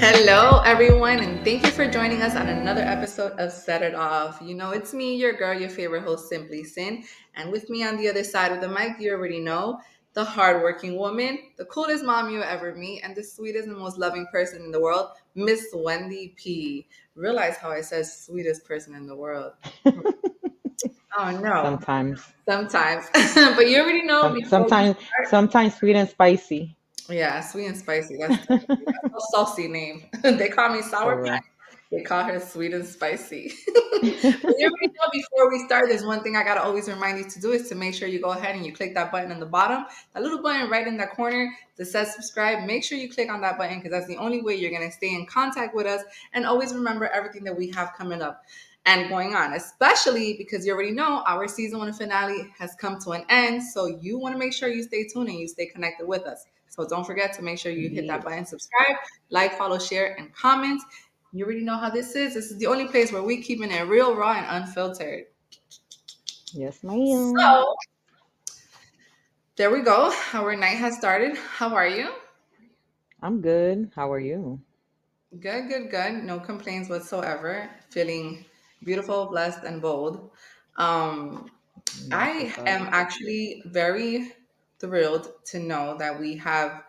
Hello, everyone, and thank you for joining us on another episode of Set It Off. You know, it's me, your girl, your favorite host, Simply Sin. And with me on the other side of the mic, you already know the hardworking woman, the coolest mom you ever meet, and the sweetest and most loving person in the world, Miss Wendy P. Realize how I said sweetest person in the world. Oh, no, Sometimes, sometimes. But you already know before we sometimes, start. sometimes sweet and spicy. Yeah, sweet and spicy. That's a saucy name. They call me sour For patch. real. They call her sweet and spicy. But you already know before we start, there's one thing I gotta always remind you to do is to make sure you go ahead and you click that button on the bottom, that little button right in that corner that says subscribe. Make sure you click on that button because that's the only way you're gonna stay in contact with us and always remember everything that we have coming up and going on, especially because you already know our season one finale has come to an end. So you want to make sure you stay tuned and you stay connected with us. So don't forget to make sure you hit that Yes. button, subscribe, like, follow, share, and comment. You already know how this is. This is the only place where we keeping it real, raw, and unfiltered. Yes, ma'am. So there we go. Our night has started. How are you? I'm good. How are you? Good, good, good. No complaints whatsoever. Feeling beautiful, blessed, and bold. Um, That's I what's up. am actually very thrilled to know that we have,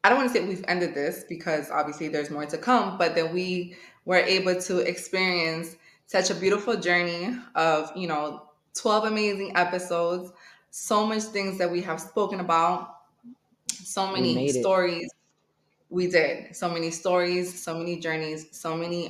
I don't want to say we've ended this because obviously there's more to come, but that we were able to experience such a beautiful journey of, 12 amazing episodes, so much things that we have spoken about, so We many made it. stories. We did so many stories, so many journeys, so many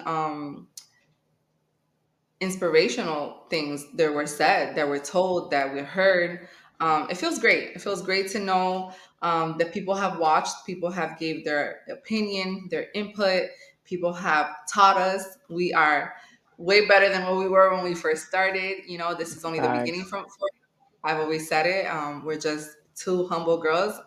inspirational things that were said, that were told, that we heard. It feels great. It feels great to know that people have watched, people have gave their opinion, their input, people have taught us. We are way better than what we were when we first started. You know, this is only the beginning Facts. from. I've always said it. We're just two humble girls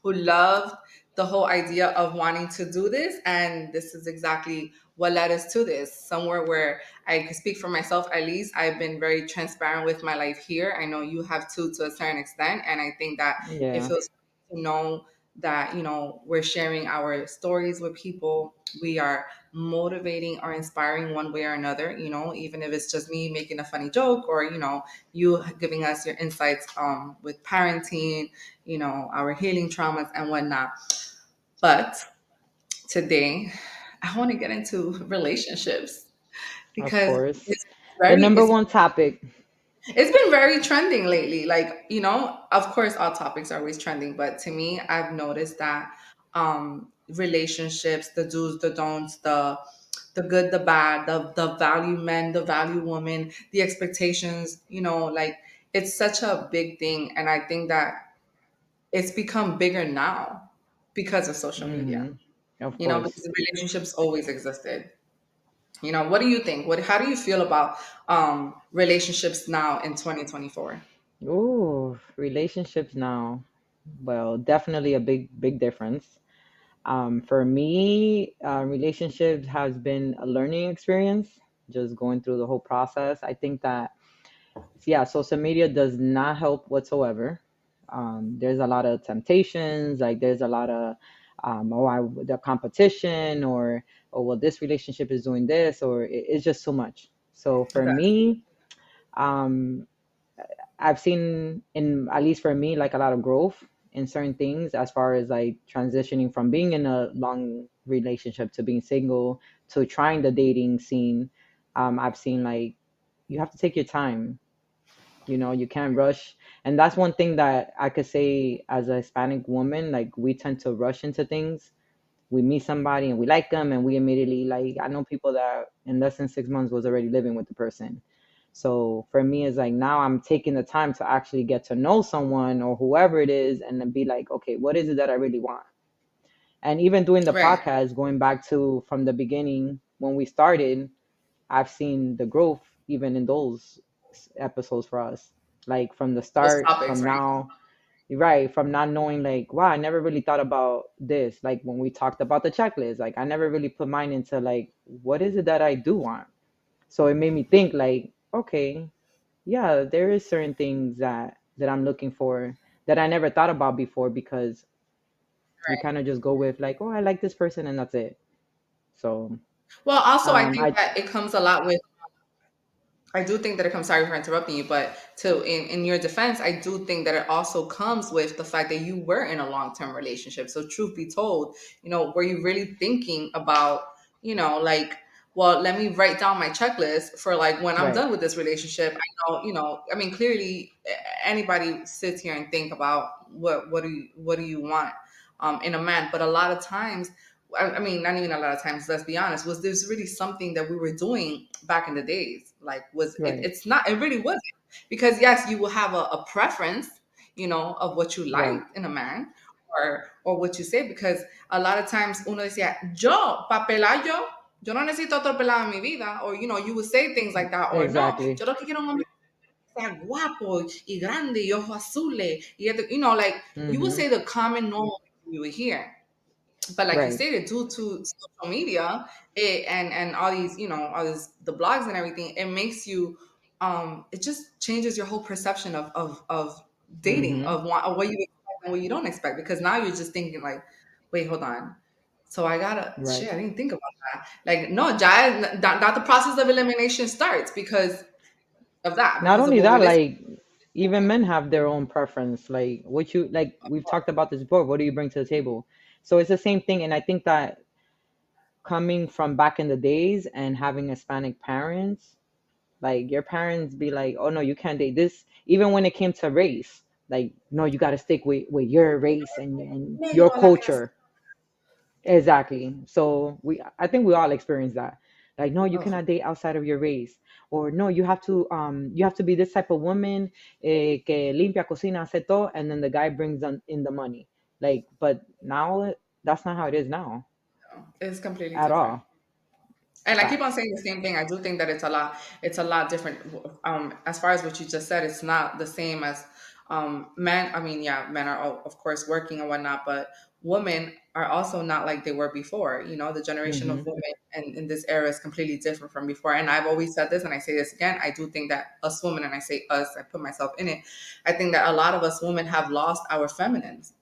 who love the whole idea of wanting to do this. And this is exactly what led us to this. Somewhere where I can speak for myself, at least, I've been very transparent with my life here. I know you have too, to a certain extent. And I think that it Yeah. feels good to know that, we're sharing our stories with people. We are motivating or inspiring one way or another, even if it's just me making a funny joke or, you giving us your insights with parenting, our healing traumas and whatnot. But today, I want to get into relationships Of because course. it's The very number it's one topic. it's been very trending lately. Like, of course all topics are always trending, but to me, I've noticed that relationships, the do's, the don'ts, the good, the bad, the value men, the value woman, the expectations, like it's such a big thing. And I think that it's become bigger now because of social media, Hmm. Of because course. the relationships always existed. What do you think? How do you feel about relationships now in 2024? Ooh, relationships now. Well, definitely a big difference. For me, relationships has been a learning experience, just going through the whole process. I think that yeah, social media does not help whatsoever. There's a lot of temptations, like there's a lot of the competition, or well, this relationship is doing this, or it's just too much. So for Okay. me, um, I've seen, in at least for me, like a lot of growth in certain things as far as like transitioning from being in a long relationship to being single to trying the dating scene. I've seen like you have to take your time. You can't rush. And that's one thing that I could say as a Hispanic woman, like we tend to rush into things. We meet somebody and we like them and we immediately, like, I know people that in less than 6 months was already living with the person. So for me, it's like now I'm taking the time to actually get to know someone or whoever it is and then be like, okay, what is it that I really want? And even doing the Right. podcast, going back to from the beginning when we started, I've seen the growth even in those episodes for us. Like from the Those start, topics, from right? now, right, from not knowing, like, wow, I never really thought about this. Like when we talked about the checklist, like I never really put mine into like, what is it that I do want? So it made me think like, okay, yeah, there is certain things that I'm looking for that I never thought about before because We kind of just go with like, oh, I like this person, and that's it. So Well, also, I think I that it comes a lot with. I do think that it comes. Sorry for interrupting you, but to in your defense, I do think that it also comes with the fact that you were in a long term relationship. So, truth be told, were you really thinking about, like, well, let me write down my checklist for like when I'm right, done with this relationship. I know, I mean, clearly, anybody sits here and think about what do you want in a man, but a lot of times. I mean, not even a lot of times. Let's be honest. Was this really something that we were doing back in the days? Like, was it? right, It's not. It really wasn't. Because yes, you will have a preference, of what you like right. in a man, or what you say. Because a lot of times, uno decía, yo pa pelar yo no necesito otro pelado en mi vida, or you would say things like that, or no, Exactly. yo lo que quiero es un hombre que sea guapo y grande y ojos azules, like you would Mm-hmm. say the common normal thing you would hear. But like you Right. stated, due to social media, and all these, all these the blogs and everything, it makes you, it just changes your whole perception of dating, Mm-hmm. of what you expect and what you don't expect, because now you're just thinking like, wait, hold on. So I gotta Right. shit. I didn't think about that. Like, no, that the process of elimination starts because of that, Not because of only what we're that, listening. like even men have their own preference. Like what you like, we've talked about this before. What do you bring to the table? So it's the same thing, and I think that coming from back in the days and having Hispanic parents, like your parents be like, oh no, you can't date this. Even when it came to race, like no, you got to stick with your race and your Negro a la casa. culture. Exactly. So I think we all experience that. Like, no, you Oh, cannot date outside of your race, or no, you have to be this type of woman, que limpia, cocina, hace todo, and then the guy brings in the money. Like, but now that's not how it is now no, it's completely at different. all. And I keep on Facts. saying the same thing. I do think that it's a lot different. As far as what you just said, it's not the same as men. I mean, yeah, men are of course working and whatnot, but women are also not like they were before. The generation Mm-hmm. of women and in this era is completely different from before. And I've always said this, and I say this again. I do think that us women, and I say us, I put myself in it. I think that a lot of us women have lost our feminines.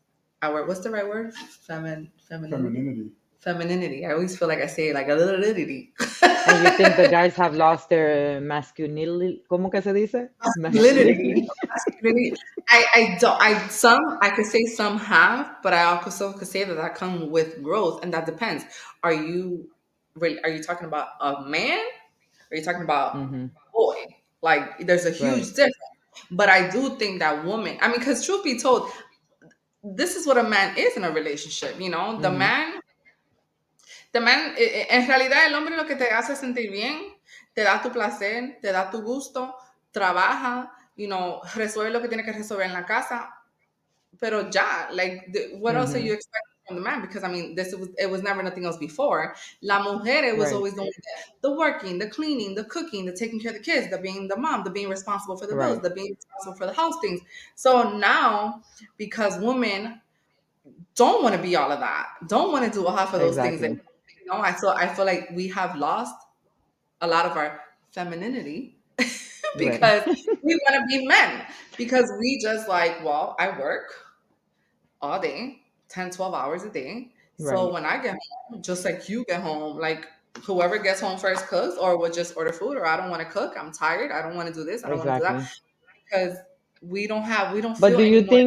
Our, what's the right word? Femininity. Femininity. I always feel like I say it like a little itty. And you think the guys have lost their masculinity? ¿Cómo que se dice? Masculinity. Masculinity. Masculinity. I don't. I could say some have, but I also could say that comes with growth, and that depends. Are you really? Are you talking about a man? Are you talking about Mm-hmm. a boy? Like, there's a Right. huge difference. But I do think that woman. I mean, because truth be told, this is what a man is in a relationship. The Mm-hmm. man. The man, en realidad, el hombre lo que te hace sentir bien, te da tu placer, te da tu gusto, trabaja, resuelve lo que tiene que resolver en la casa, pero ya, like, what else are Mm-hmm. you expecting from the man? Because I mean, it was never nothing else before. La mujer, it was Right. always the working, the cleaning, the cooking, the taking care of the kids, the being the mom, the being responsible for the bills, Right. the being responsible for the house things. So now, because women don't want to be all of that, don't want to do half of those things that, Exactly. I feel like we have lost a lot of our femininity Right. because we want to be men, because we just like, well, I work all day, 10, 12 hours a day. So Right. when I get home, just like you get home, like whoever gets home first cooks, or would just order food, or I don't want to cook, I'm tired, I don't want to do this, I don't want to do that, Exactly. because we don't But feel anymore.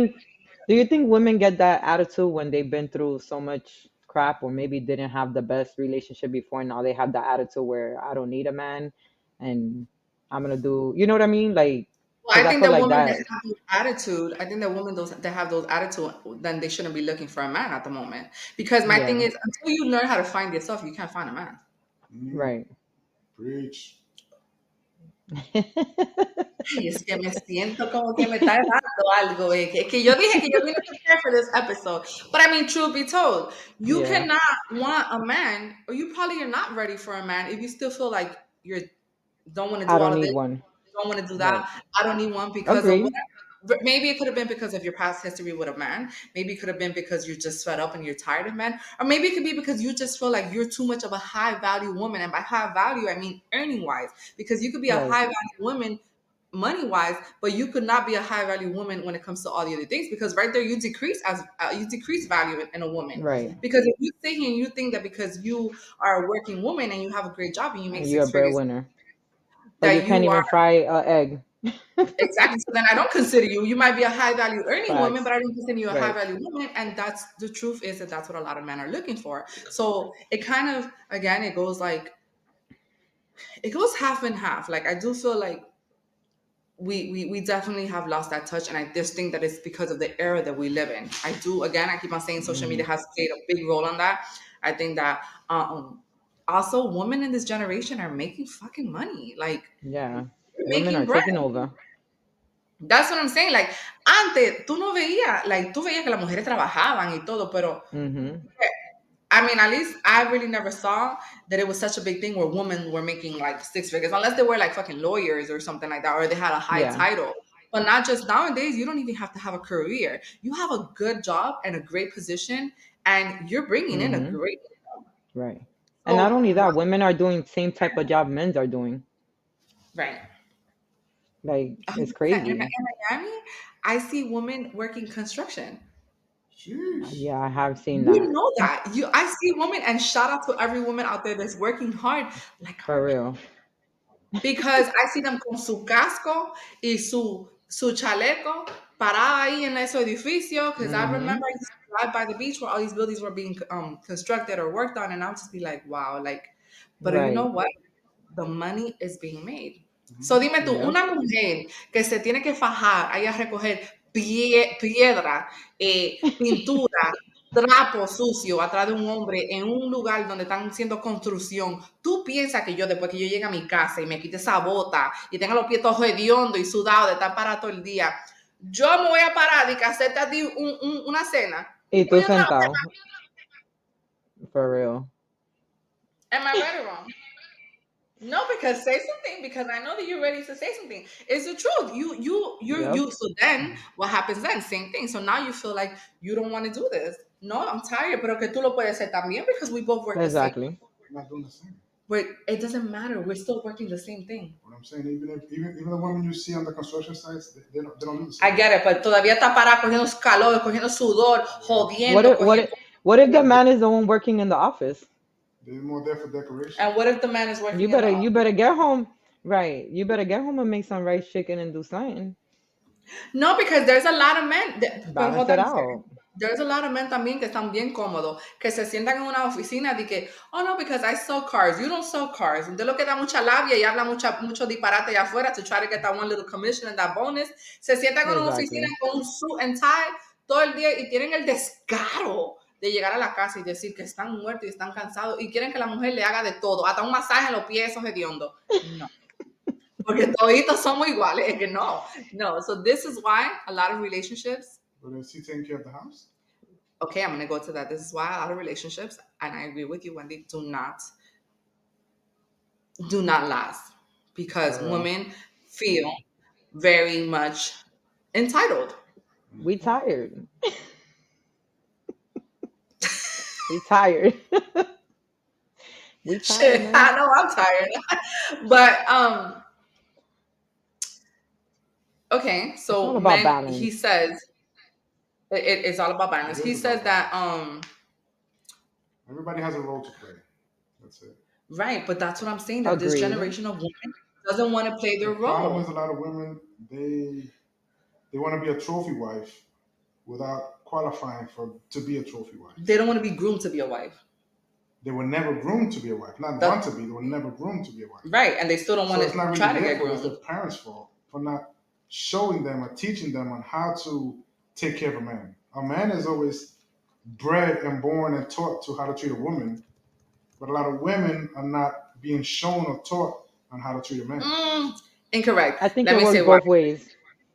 do you think women get that attitude when they've been through so much crap or maybe didn't have the best relationship before, now they have that attitude where I don't need a man and I'm gonna do, you know what I mean? Like, Well, because I I think feel that like women that that, have those attitude, I think that women those that have those attitude, then they shouldn't be looking for a man at the moment. Because my thing yeah, is, until you learn how to find yourself, you can't find a man. right. Ay, es que me siento como que me está dando algo. Que yo dije que yo vine prepared for this episode. But I mean, truth be told, you Yeah, cannot want a man, or you probably are not ready for a man if you still feel like you don't want to I do all don't of need this, one. don't want to do Right. that. I don't need one because of Agree. whatever. But maybe it could have been because of your past history with a man. Maybe it could have been because you're just fed up and you're tired of men. Or maybe it could be because you just feel like you're too much of a high value woman. And by high value, I mean earning wise. Because you could be a Right. high value woman money wise, but you could not be a high value woman when it comes to all the other things, because right there you decrease as you decrease value in a woman. Right. Because if you sit here and you think that because you are a working woman and you have a great job and you make And you're a six figures, breadwinner, but you that can't you are even fry a egg. exactly. So then I don't consider you. You might be a high value earning woman, Facts. but I don't consider you a high Right. value woman. And that's the truth, is that that's what a lot of men are looking for. So it kind of, again, it goes like, it goes half and half. Like I do feel like we definitely have lost that touch, and I just think that it's because of the era that we live in. I do, again, I keep on saying social Hmm. media has played a big role on that. I think that also women in this generation are making fucking money. Like Yeah. they're Women making are bread. taking over. That's what I'm saying. Like, antes tú no veías, like, tú veías que las mujeres trabajaban y todo, pero Hmm. I mean, at least I really never saw that it was such a big thing where women were making like six figures, unless they were like fucking lawyers or something like that, or they had a high Yeah. title. But not just nowadays, you don't even have to have a career. You have a good job and a great position, and you're bringing in a Hmm. great. Right. And not So, only that, women are doing same type of job men's are doing. right. Like, it's 100%. In crazy. Miami, I see women working construction. Sheesh. Yeah, I have seen You that. know that. I see women, and shout out to every woman out there that's working hard. Like, For real. because I see them con su casco y su chaleco parada ahí en ese edificio. Because I Hmm. remember I used to drive by the beach where all these buildings were being constructed or worked on, and I would just be like, wow, like, but you know Right. what? The money is being made. So dime tú, Yep. una mujer que se tiene que fajar ahí a recoger piedra, pintura, trapo sucio atrás de un hombre en un lugar donde están haciendo construcción, tú piensas que yo, después que yo llegue a mi casa y me quite esa bota y tenga los pies todos hediondos y sudados de estar parado todo el día, yo me voy a parar y que hacerte a ti una cena. Y tú Oye, otra vez, sentado. For real. am I right or wrong? No, because say something, because I know that you're ready to say something. It's the truth. Yep. So then what happens then? Same thing. So now you feel like you don't want to do this. No, I'm tired, pero que tú lo puedes hacer también because we both work the same. Exactly. We're not doing the same. But it doesn't matter. We're still working the same thing. What I'm saying, even the women you see on the construction sites, they don't do the I same. get it, but todavía está parada cogiendo calor, cogiendo sudor, Yeah. What jodiendo, if what if cogiendo. what if the man is the one working in the office? They're more there for decoration. And what if the man is You working in the better office? you better get home. Right. You better get home and make some rice chicken and do something. No, because there's a lot of men. But Balance hold it on a second. out. There's a lot of men también que están bien cómodos, que se sientan en una oficina de que, oh no, because I sell cars. You don't sell cars. Usted lo que da mucha labia y habla mucho disparate allá afuera to try to get that one little commission and that bonus. Se sientan en una oficina Exactly. con un suit and tie todo el día y tienen el descaro de llegar a la casa y decir que están muertos y están cansados y quieren que la mujer le haga de todo, hasta un masaje en los pies, esos hediondos. No. Porque toditos somos iguales. Es que no, no. So this is why a lot of relationships. But is he taking care of the house? Okay, I'm gonna go to that. This is why a lot of relationships, and I agree with you, Wendy, do not last because For real. women feel very much entitled. We tired. We tired. We tired, Shit, man. I know I'm tired, but okay. It's all So about men, he balance. says it's all about balance. It He is says about that balance. Everybody has a role to play. That's it. right, but that's what I'm saying, that this Agreed. generation of women doesn't want to play The their problem is a role. lot of women they want to be a trophy wife without qualifying for to be a trophy wife. They don't want to be groomed to be a wife. They were never groomed to be a wife. Not want That, to be. They were never groomed to be a wife. right, and they still don't want So it's to not really try to their get fault. It's their groomed. parents' fault for not showing them or teaching them on how to take care of a man. A man is always bred and born and taught to how to treat a woman, but a lot of women are not being shown or taught on how to treat a man. Incorrect. I think Let it me works say why. both ways.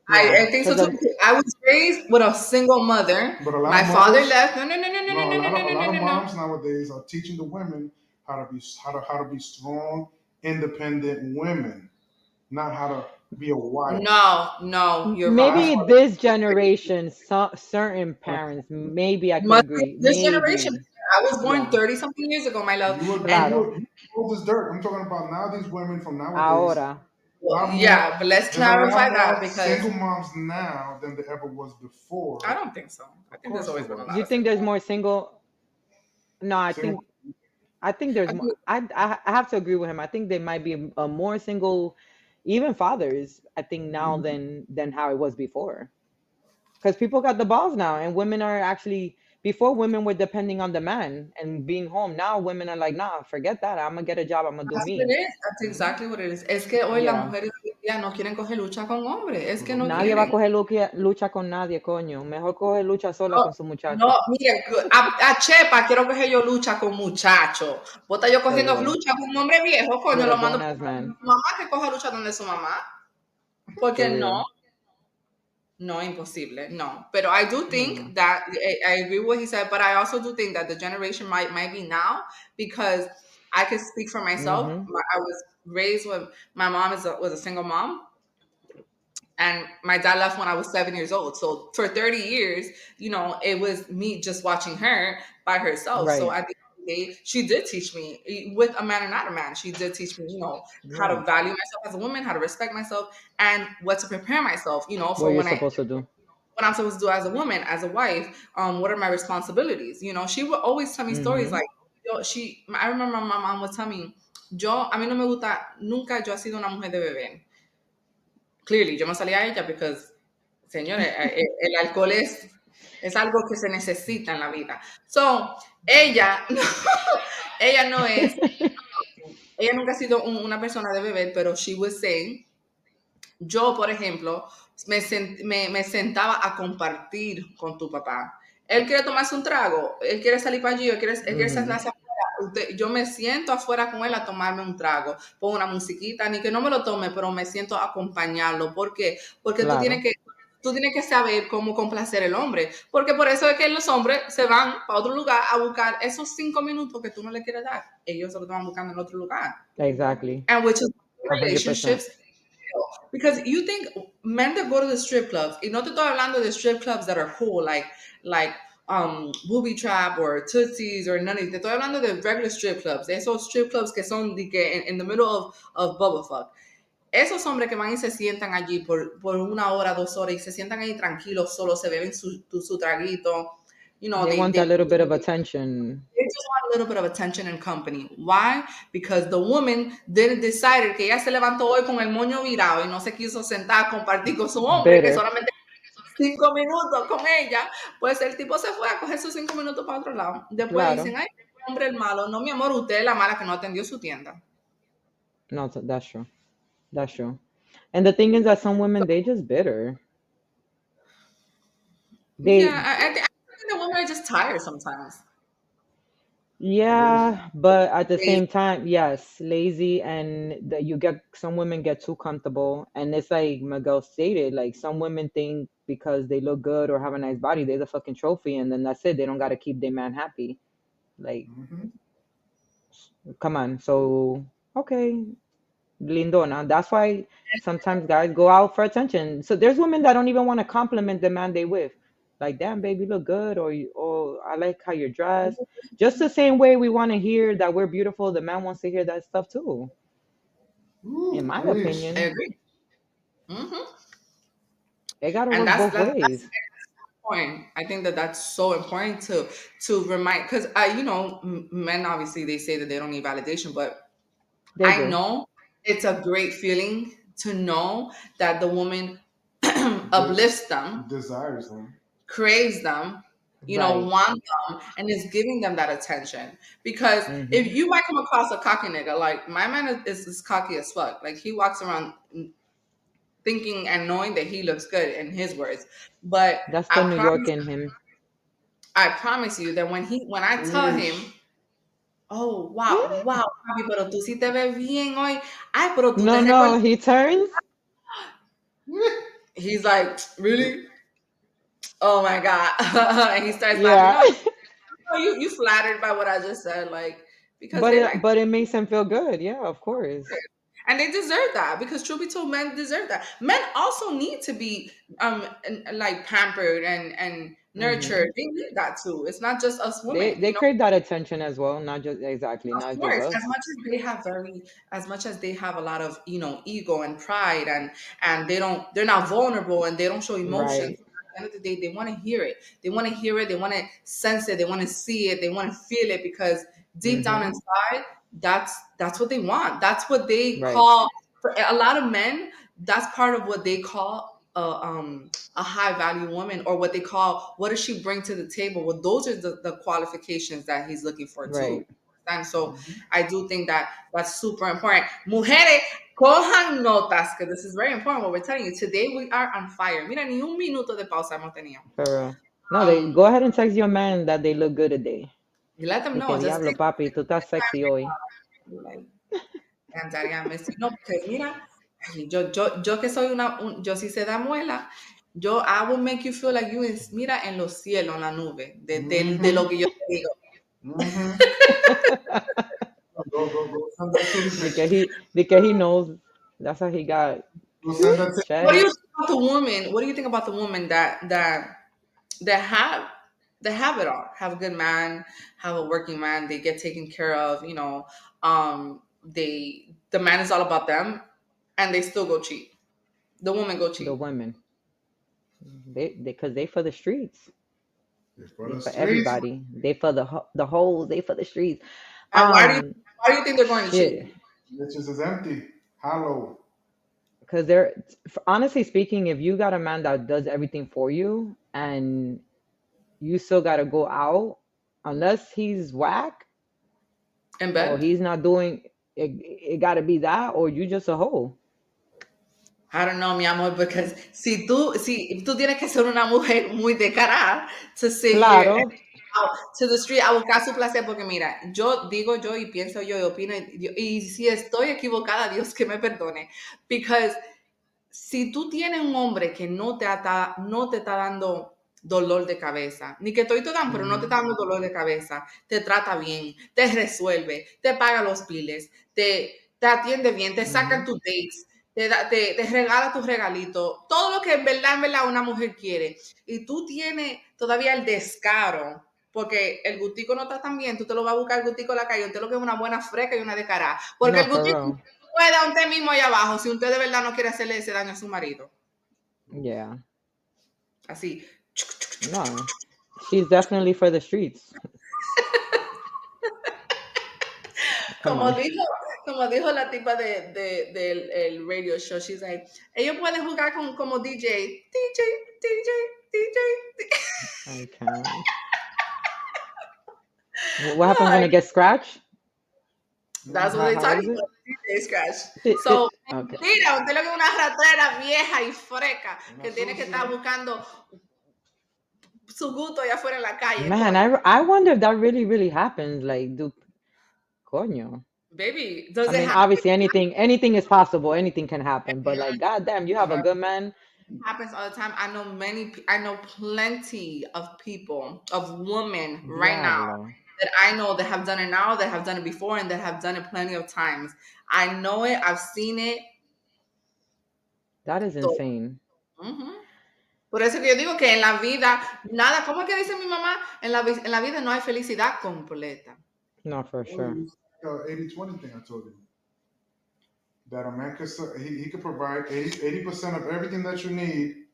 I Yeah, think so because too. Because I was raised with a single mother. But a lot My of father mothers, left. No, no, no, no, no, no, no, no, no, a no, lot no, of no, no. moms nowadays are teaching the women how to be strong, independent women, not how to be a wife. No, no, you're That's wrong. maybe why. this generation, certain parents, maybe I could Must be agree. this generation. Maybe. I was born Yeah. 30 something years ago, my love. You And Claro. you old as dirt. I'm talking about now. These women from nowadays, Ahora. A lot more. Yeah, but let's There's a lot clarify that more because single moms now than there ever was I before. don't think so. I Of think there's course there always been a was. lot You of think single there's moms. more single? No, I Single. think there's I more. think, I have to agree with him. I think there might be a more single, even fathers. I think now Mhm. than how it was before. Because people got the balls now, and women are actually. Before, women were depending on the man and being home. Now women are like, nah, forget that. I'm gonna get a job. I'm gonna do that's what it me. is. That's Mhm. exactly what it is. Es que hoy las Yeah. mujeres hoy en día no quieren coger lucha con hombres. Es que no Nadie va a quieren. coger lucha con nadie, coño. Mejor coge lucha sola No, con su no, muchacho. mire, a Chepa quiero coger yo lucha con muchachos. Vos estás yo cogiendo Seguro. lucha con un hombre viejo, coño, With a lo mando grown para ass man. su mamá que coja lucha donde su mamá. For Porque no, real. no, imposible. No. But I do No. think that I agree with what he said, but I also do think that the generation might be now because I can speak for myself. Mm-hmm. I was raised with my mom was a single mom and my dad left when I was 7 years old. So for 30 years, it was me just watching her by herself. So Right. at the end of the day, she did teach me, with a man or not a man, she did teach me, how to Right. value myself as a woman, how to respect myself, and what to prepare myself, What for you're when I supposed to do. what I'm supposed to do as a woman, as a wife. What are my responsibilities? She would always tell me stories Mm-hmm. like, I remember my mom would tell me, a mí no me gusta, nunca yo he sido una mujer de beber. Clearly, yo me salía a ella because, señores, el alcohol es algo que se necesita en la vida. So, ella, ella no es, ella nunca ha sido una persona de beber, pero she was saying, yo, por ejemplo, me sentaba a compartir con tu papá. Él quiere tomarse un trago, él quiere salir para allí, él quiere Mm-hmm. sentarse afuera. Yo me siento afuera con él a tomarme un trago, pongo una musiquita, ni que no me lo tome, pero me siento a acompañarlo. ¿Por qué? Porque Claro. tú tienes que saber cómo complacer el hombre. Porque por eso es que los hombres se van para otro lugar a buscar esos 5 minutos que tú no le quieres dar. Ellos se lo están buscando en otro lugar. Exactly. And which is 100%. relationships. Because you think men that go to the strip clubs, y no te estoy hablando de strip clubs that are cool, like Booby Trap or Tootsie's or none of it. Te estoy hablando de regular strip clubs. Esos strip clubs que son in the middle of bubble fuck. Esos hombres que van y se sientan allí por 1 hora, 2 horas y se sientan ahí tranquilos, solo se beben su traguito. They want that They little bit of attention. they just want a little bit of attention and company. Why? Because the woman didn't decide que ella se levantó hoy con el moño virado y no se quiso sentar a compartir con su hombre, que Bitter. solamente 5 minutos con ella. Pues el tipo se fue a coger sus 5 minutos para otro lado. Después Claro. dicen, ay, este hombre el malo. No, mi amor, usted es la mala que no atendió su tienda. No, that's true. That's true. And the thing is that some women they just bitter. Yeah, They I think the women are just tired sometimes. Lazy. Yeah, but at the They same time, yes, lazy and that you get some women get too comfortable and it's like Miguel stated, like some women think because they look good or have a nice body, they're the fucking trophy and then that's it. They don't gotta keep their man happy. Like, Hmm. come on. So, okay, lindona. That's why sometimes guys go out for attention. So there's women that don't even want to compliment the man they with. Like, damn, baby, you look good, or I like how you're dressed. Just the same way we want to hear that we're beautiful, the man wants to hear that stuff too. In Ooh, my preach. I opinion, agree. hmm it gotta And work both that's ways. important. I think that that's so important to remind because men obviously they say that they don't need validation, but They I do. know it's a great feeling to know that the woman De- uplifts them, desires them. craves them, Right. want them, and is giving them that attention. Because if Mm-hmm. you might come across a cocky nigga, like my man is cocky as fuck. Like he walks around thinking and knowing that he looks good in his words. But That's the I New York promise, in him. I promise you that when I tell him, Preach. oh wow, wow, papi, pero tú sí te ves bien hoy. Ay, pero tú te No, recuerdas. no, he turns. He's like, really? Oh my god! And he starts laughing. Yeah. No, no, you flattered by what I just said, like because But they it like. but it makes him feel good. Yeah, of course. And they deserve that, because truth be told, men deserve that. Men also need to be like pampered and Hmm. nurtured. They need that too. It's not just us They women, they crave that attention as well, not just exactly, of not just course, us. as much as they have a lot of, ego and pride, and they're not vulnerable and they don't show emotions. Right. At the end of the day, they want to hear it. They want to hear it. They want to sense it. They want to see it. They want to feel it, because deep down Hmm. inside, that's what they want. That's what they Right. call, for a lot of men. That's part of what they call a high value woman, or what they call, what does she bring to the table. Well, those are the qualifications that he's looking for too. Right. And so Mhm. I do think that that's super important. Mujeres, cojan notas, because this is very important what we're telling you. Today we are on fire. Mira, ni un minuto de pausa hemos tenido. For real. No, they Um, go ahead and text your man that they look good today. you let them Y que know. Just diablo, take papi, tú estás sexy hoy. like, cantaría Messi. No, porque mira, ay, yo que soy yo sí sé da muela. I will make you feel like you is, mira, en los cielos, en la nube, de lo Mhm. que yo te digo. Mhm. Go send that titty picture. Because he knows that's how he got Go send that titty What do you checks. think about the woman? What do you think about the woman that have it all, have a good man, have a working man, they get taken care of, the man is all about them, and they still go cheat. The woman go The cheat. women, they for the streets. picture. For They the for streets, everybody. They for the hoes. They for the streets. And Um, why do you think they're going to cheat? shit. bitches is empty, hollow. Because honestly speaking, if you got a man that does everything for you and you still got to go out, unless he's whack In or bed? he's not doing it, it got to be that or you just a hoe. I don't know, mi amor, because si tú tienes que ser una mujer muy descarada to sit here and Claro, out to the street a buscar su placer, porque mira, yo digo yo y pienso yo y opino, y si estoy equivocada, Dios que me perdone, because si tú tienes un hombre que no te está dando dolor de cabeza, ni que estoy dan, pero no te ujú, está dando dolor de cabeza, te trata bien, te resuelve, te paga los biles, te atiende bien, te saca ujú. tus dates, te regala tus regalitos, todo lo que en verdad una mujer quiere, y tú tienes todavía el descaro, porque el gustico no está tan bien, tú te lo vas a buscar el gustico en la calle, usted lo que es una buena fresca y una de cara, porque No, el for gustico real. puede dar usted mismo ahí abajo si usted de verdad no quiere hacerle ese daño a su marido. Yeah. Así. No. She's definitely for the streets. Come Como on. dijo, como dijo la tipa del el radio show, she's like, ellos pueden jugar como DJ. I can't. What happens when Ay, it gets scratched? that's what Mhm. they How talking is it? about, DJ scratch. Tit, So, tit. Okay. mira, usted lo que es una ratera vieja y freca Una que tiene que estar sucia. buscando su gusto allá afuera en la calle, Man, coño. I wonder if that really happens. Like, do coño. Baby, I does it mean, happen? obviously anything is possible. Anything can happen. But like, goddamn, you It have a good happens. man. Happens all the time. I know plenty of people, of women right now Diablo. that I know that have done it now, that have done it before, and that have done it plenty of times. I know it. I've seen it. That is Todo. insane. Ujú. Por eso que yo digo que en la vida, nada, ¿cómo es que dice mi mamá? En la vida no hay felicidad completa. No, for Well, sure. it's like 80-20 thing I told you. That a man could he could provide 80% of everything that you need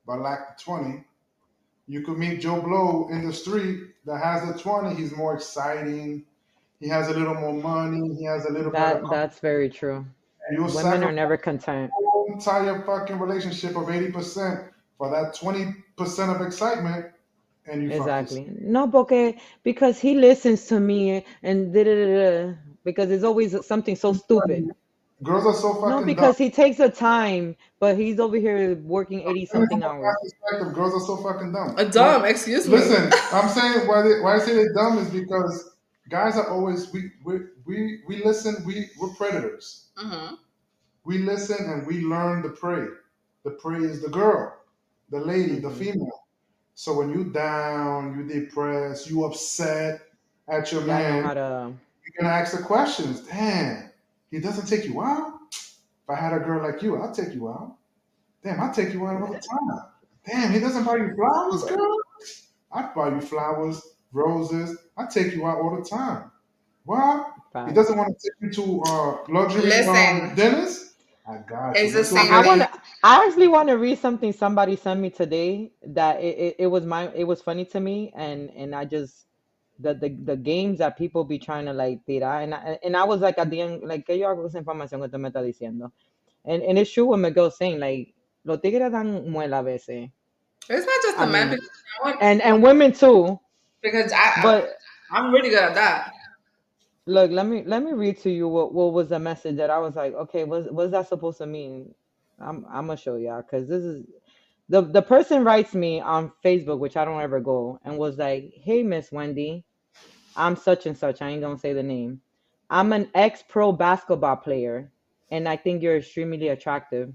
by lack 20. You could meet Joe Blow in the street that has the 20. He's more exciting. He has a little more money. He has a little better. That's very true. You'll Women are sacrifice never content. the whole entire fucking relationship of 80% for that 20% of excitement, and you fuck yourself. Exactly. No, because he listens to me and da, da, da, da, because it's always something so stupid. Girls are so No, fucking dumb. because he takes the time, but he's over here working 80 From something a hours. guy's perspective, girls are so fucking dumb. Dumb, excuse me. Listen, I'm saying why I say they're dumb is because guys are always we listen. We're predators. Hmm. We listen and we learn the prey. The prey is the girl, the lady, the Hmm. female. So when you down, you depressed, you upset at your Y'all know man, how to. you're gonna ask the questions. Damn, he doesn't take you out. If I had a girl like you, I'll take you out. Damn, I take you out all the time. Damn, he doesn't buy you flowers, girl. I buy you flowers, roses. I take you out all the time. What? He doesn't Facts. want to take you to luxury Listen, dinners. I got you. it's the Let's go same I get. want thing. to. I actually want to read something somebody sent me today that it was it was funny to me, and I just the games that people be trying to like tirar, and I was like at the end like, ¿qué yo hago con esa información que usted me está diciendo? And it's true what Miguel's saying, like los tigres dan muela a veces. It's not just I the men mean, because you know what? and women too. Because But I'm really good at that. look, let me read to you what was the message that I was like, okay, what's that supposed to mean? I'm gonna show y'all because this is the person writes me on Facebook, which I don't ever go, and was like, "Hey, Miss Wendy, I'm such and such. I ain't gonna say the name. I'm an ex-pro basketball player, and I think you're extremely attractive."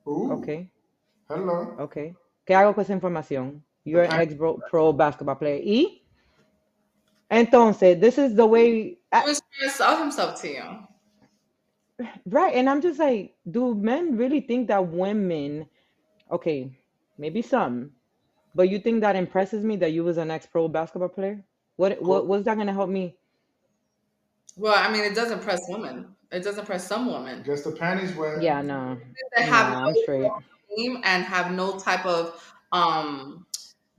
Ooh, Okay, hello. okay. ¿Qué hago con esa información? The You're an pan. ex-pro basketball player. Y entonces, this is the way, He was trying to sell himself to you. right? And I'm just like, do men really think that women? Okay, maybe some. But you think that impresses me that you was an ex-pro basketball player? What Cool. was that gonna help me? Well, I mean, it doesn't press women. It doesn't press some women Gets the panties wet. Yeah, no, that have nah, I'm no straight. self-esteem and have no type of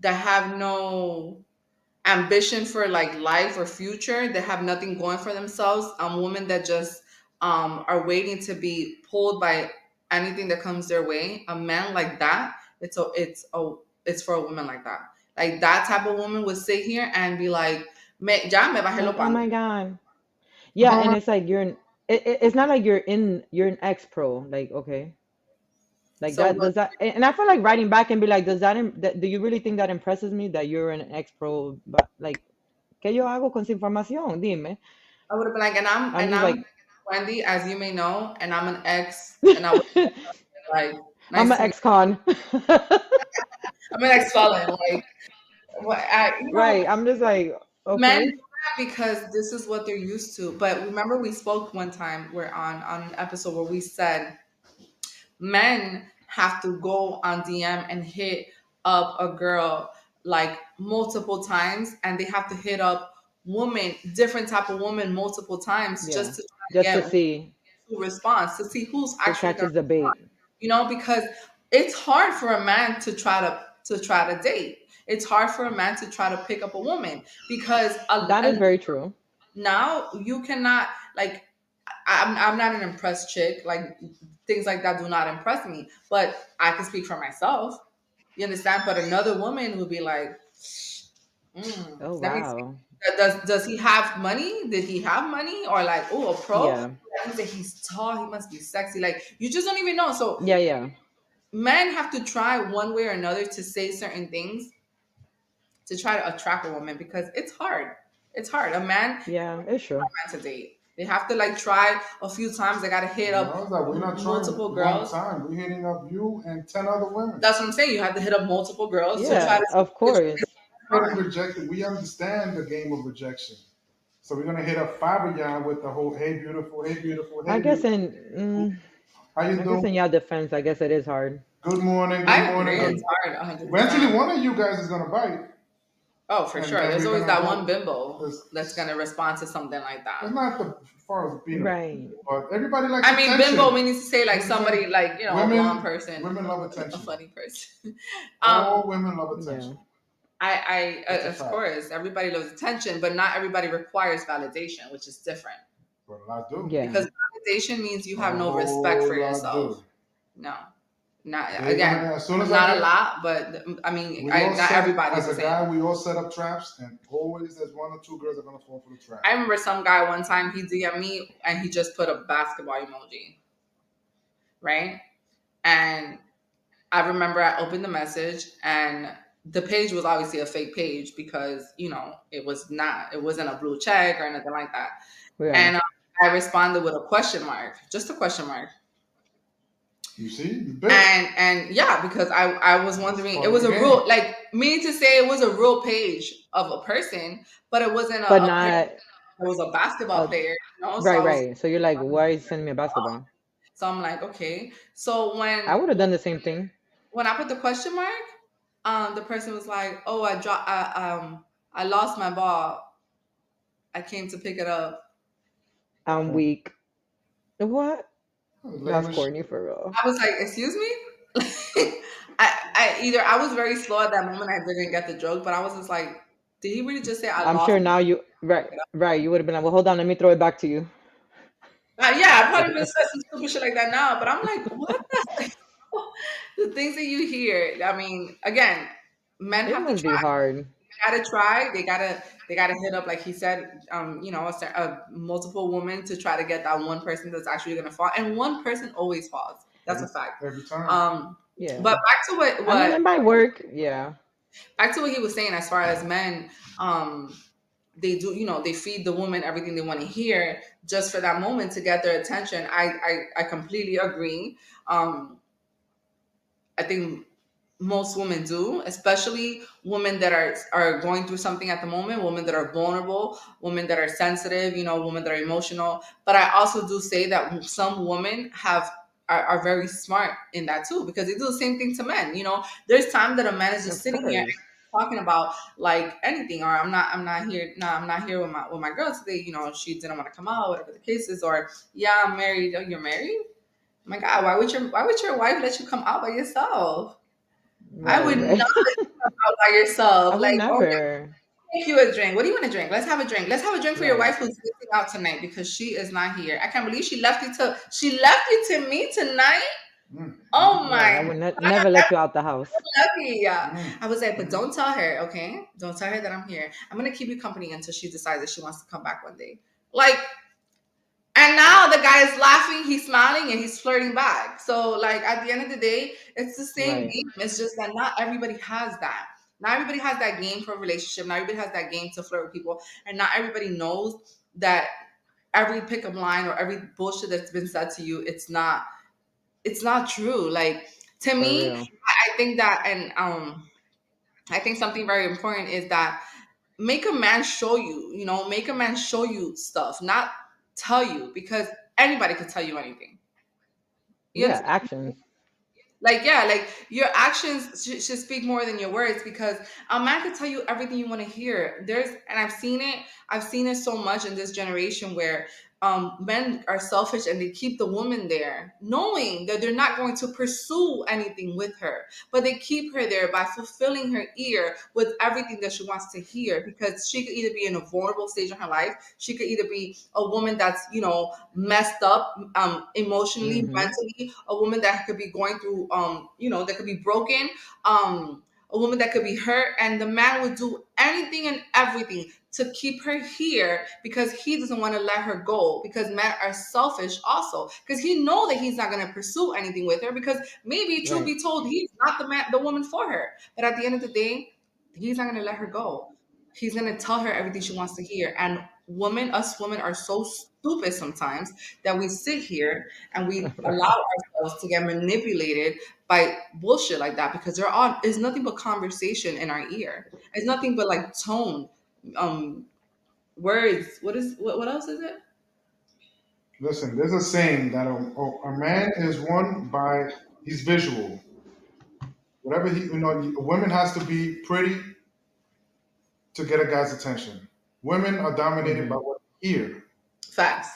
that have no ambition for like life or future. They have nothing going for themselves. Women that just are waiting to be pulled by anything that comes their way. A man like that, it's for a woman like that. Like that type of woman would sit here and be like, ya me bajé Like, los oh my pantalones. God. Yeah, and Uh-huh. it's like it's not like you're an ex-pro. Like, okay. Like So that what does that and I feel like writing back and be like, does that do you really think that impresses me that you're an ex-pro? But like, ¿qué yo hago con esa información? Dime. I would have been like, I'm and just I'm like Wendy, as you may know, and I'm an ex, and I would like, I'm nice an to meet. ex-con. I'm an ex felon. Like, what? Right. I'm just like, Men do okay. that because this is what they're used to. But remember, we spoke one time. We're on an episode where we said men have to go on DM and hit up a girl like multiple times, and they have to hit up woman, different type of woman, multiple times Yeah. just to try to Just to get see who responds to see who's who actually going catches to the respond. bait. Because it's hard for a man to try to date. It's hard for a man to try to pick up a woman because That is very true. now you cannot like I'm not an impressed chick. Like things like that do not impress me. But I can speak for myself. You understand? But another woman would be like, Oh let me see. wow. Does he have money? Did he have money? Or like, oh, a pro? Yeah. He's tall. He must be sexy. Like you just don't even know. So Yeah, yeah. men have to try one way or another to say certain things to try to attract a woman because it's hard. It's hard. A man Yeah, it's true. to date. They have to like try a few times. They got to hit up No, that we're not trying multiple one girls. time. We're hitting up you and 10 other women. That's what I'm saying. You have to hit up multiple girls to try Yeah, to of get course. Getting you. rejected. We understand the game of rejection. So we're gonna hit up five of y'all with the whole "Hey beautiful, hey beautiful, I hey guess beautiful, how you I guess doing? in your defense, I guess it is hard. Good morning, good I morning, agree. good." It's hard, 100%. Eventually, one of you guys is gonna bite, Oh, for and sure. then There's we're always gonna that one go. bimbo that's It's, gonna respond to something like it's that. not the as far as being a, Right. but everybody likes I mean, bimbo. We attention. need to say like somebody like a blonde Women, person, women love a attention. funny person. All um, women love Yeah. attention. It's a of fact. course, everybody loves attention, but not everybody requires validation, which is different. But a lot do. Yeah. Because validation means you A have no respect for whole lot yourself. do. No, not They're again, gonna as soon as I not a get. lot, but I mean, We all not set everybody's as the a guy. same. We all set up traps, and always there's one or two girls that are gonna fall for the trap. I remember some guy one time he DM'd me and he just put a basketball emoji, right? And I remember I opened the message and the page was obviously a fake page because it wasn't a blue check or anything like that. Yeah. And I responded with a question mark, just a question mark. You see, the bit. And yeah, because I was That's wondering, it part of was the a game. real like meaning to say it was a real page of a person, but it wasn't But a picture not there was a basketball uh, player, so right, I was right. So you're like, why are you sending me a basketball? so I'm like, okay. So I would have done the same thing. when I put the question mark, the person was like, "Oh, I lost my ball. I came to pick it up." I'm weak. What? Lame That's as shit. corny for real. I was like, "Excuse me." I was very slow at that moment. I didn't get the joke, but I was just like, "Did he really just say I I'm lost?" sure now you right, right. You would have been like, well, hold on, let me throw it back to you. Yeah, I probably been said some stupid shit like that now, but I'm like, what the the things that you hear. I mean, again, men It have to must try. be hard. Gotta try. They gotta hit up, like he said, multiple women to try to get that one person that's actually gonna fall. And one person always falls. That's every a fact. every time. Um, but Yeah. back to what I mean, what it might work. Yeah. back to what he was saying as far as men, they do, they feed the woman everything they want to hear just for that moment to get their attention. I completely agree. I think most women do, especially women that are going through something at the moment, women that are vulnerable, women that are sensitive, women that are emotional. But I also do say that some women are very smart in that too, because they do the same thing to men. There's time that a man is just Of sitting here course. talking about like anything, or I'm not here, no, I'm not here with my girl today. She didn't want to come out, whatever the case is, or yeah, I'm married. Oh, you're married? Oh my God, why would your wife let you come out by yourself? I Right, would not right. let you come out by I yourself. would Like, oh, never. make you a drink. What do you want to drink? Let's have a drink. Let's have a drink for your Right. wife who's missing out tonight because she is not here. I can't believe she left you to me tonight. Mm, Oh mm, Right. my I God, would never let you out the house. that's lucky. Yeah. mm, I was like, but mm. don't tell her, okay? Don't tell her that I'm here. I'm gonna keep you company until she decides that she wants to come back one day. Like, and now the guy is laughing, he's smiling, and he's flirting back. So, like, at the end of the day, it's the same Right. game. It's just that not everybody has that. Not everybody has that game for a relationship. Not everybody has that game to flirt with people. And not everybody knows that every pickup line or every bullshit that's been said to you, it's not true. Like, to For me, real. I think that, and I think something very important is that make a man show you, make a man show you stuff, not tell you, because anybody can tell you anything. You Yeah. understand? Actions. Like, yeah, like your actions should speak more than your words, because a man can tell you everything you want to hear. And I've seen it so much in this generation where men are selfish and they keep the woman there knowing that they're not going to pursue anything with her, but they keep her there by fulfilling her ear with everything that she wants to hear, because she could either be in a vulnerable stage in her life, she could either be a woman that's messed up, emotionally, Mm-hmm. mentally, a woman that could be going through, that could be broken, a woman that could be hurt, and the man would do anything and everything to keep her here because he doesn't want to let her go, because men are selfish also, because he know that he's not going to pursue anything with her, because maybe, truth Right. be told, he's not the woman for her, but at the end of the day, he's not going to let her go. He's going to tell her everything she wants to hear. And us women are so stupid sometimes that we sit here and we Right. allow ourselves to get manipulated by bullshit like that, because is nothing but conversation in our ear. It's nothing but like tone, um, words. What else is it? Listen, there's a saying that a man is won by his visual. Whatever a woman has to be pretty to get a guy's attention. Women are dominated by Mm-hmm. what they hear. Facts.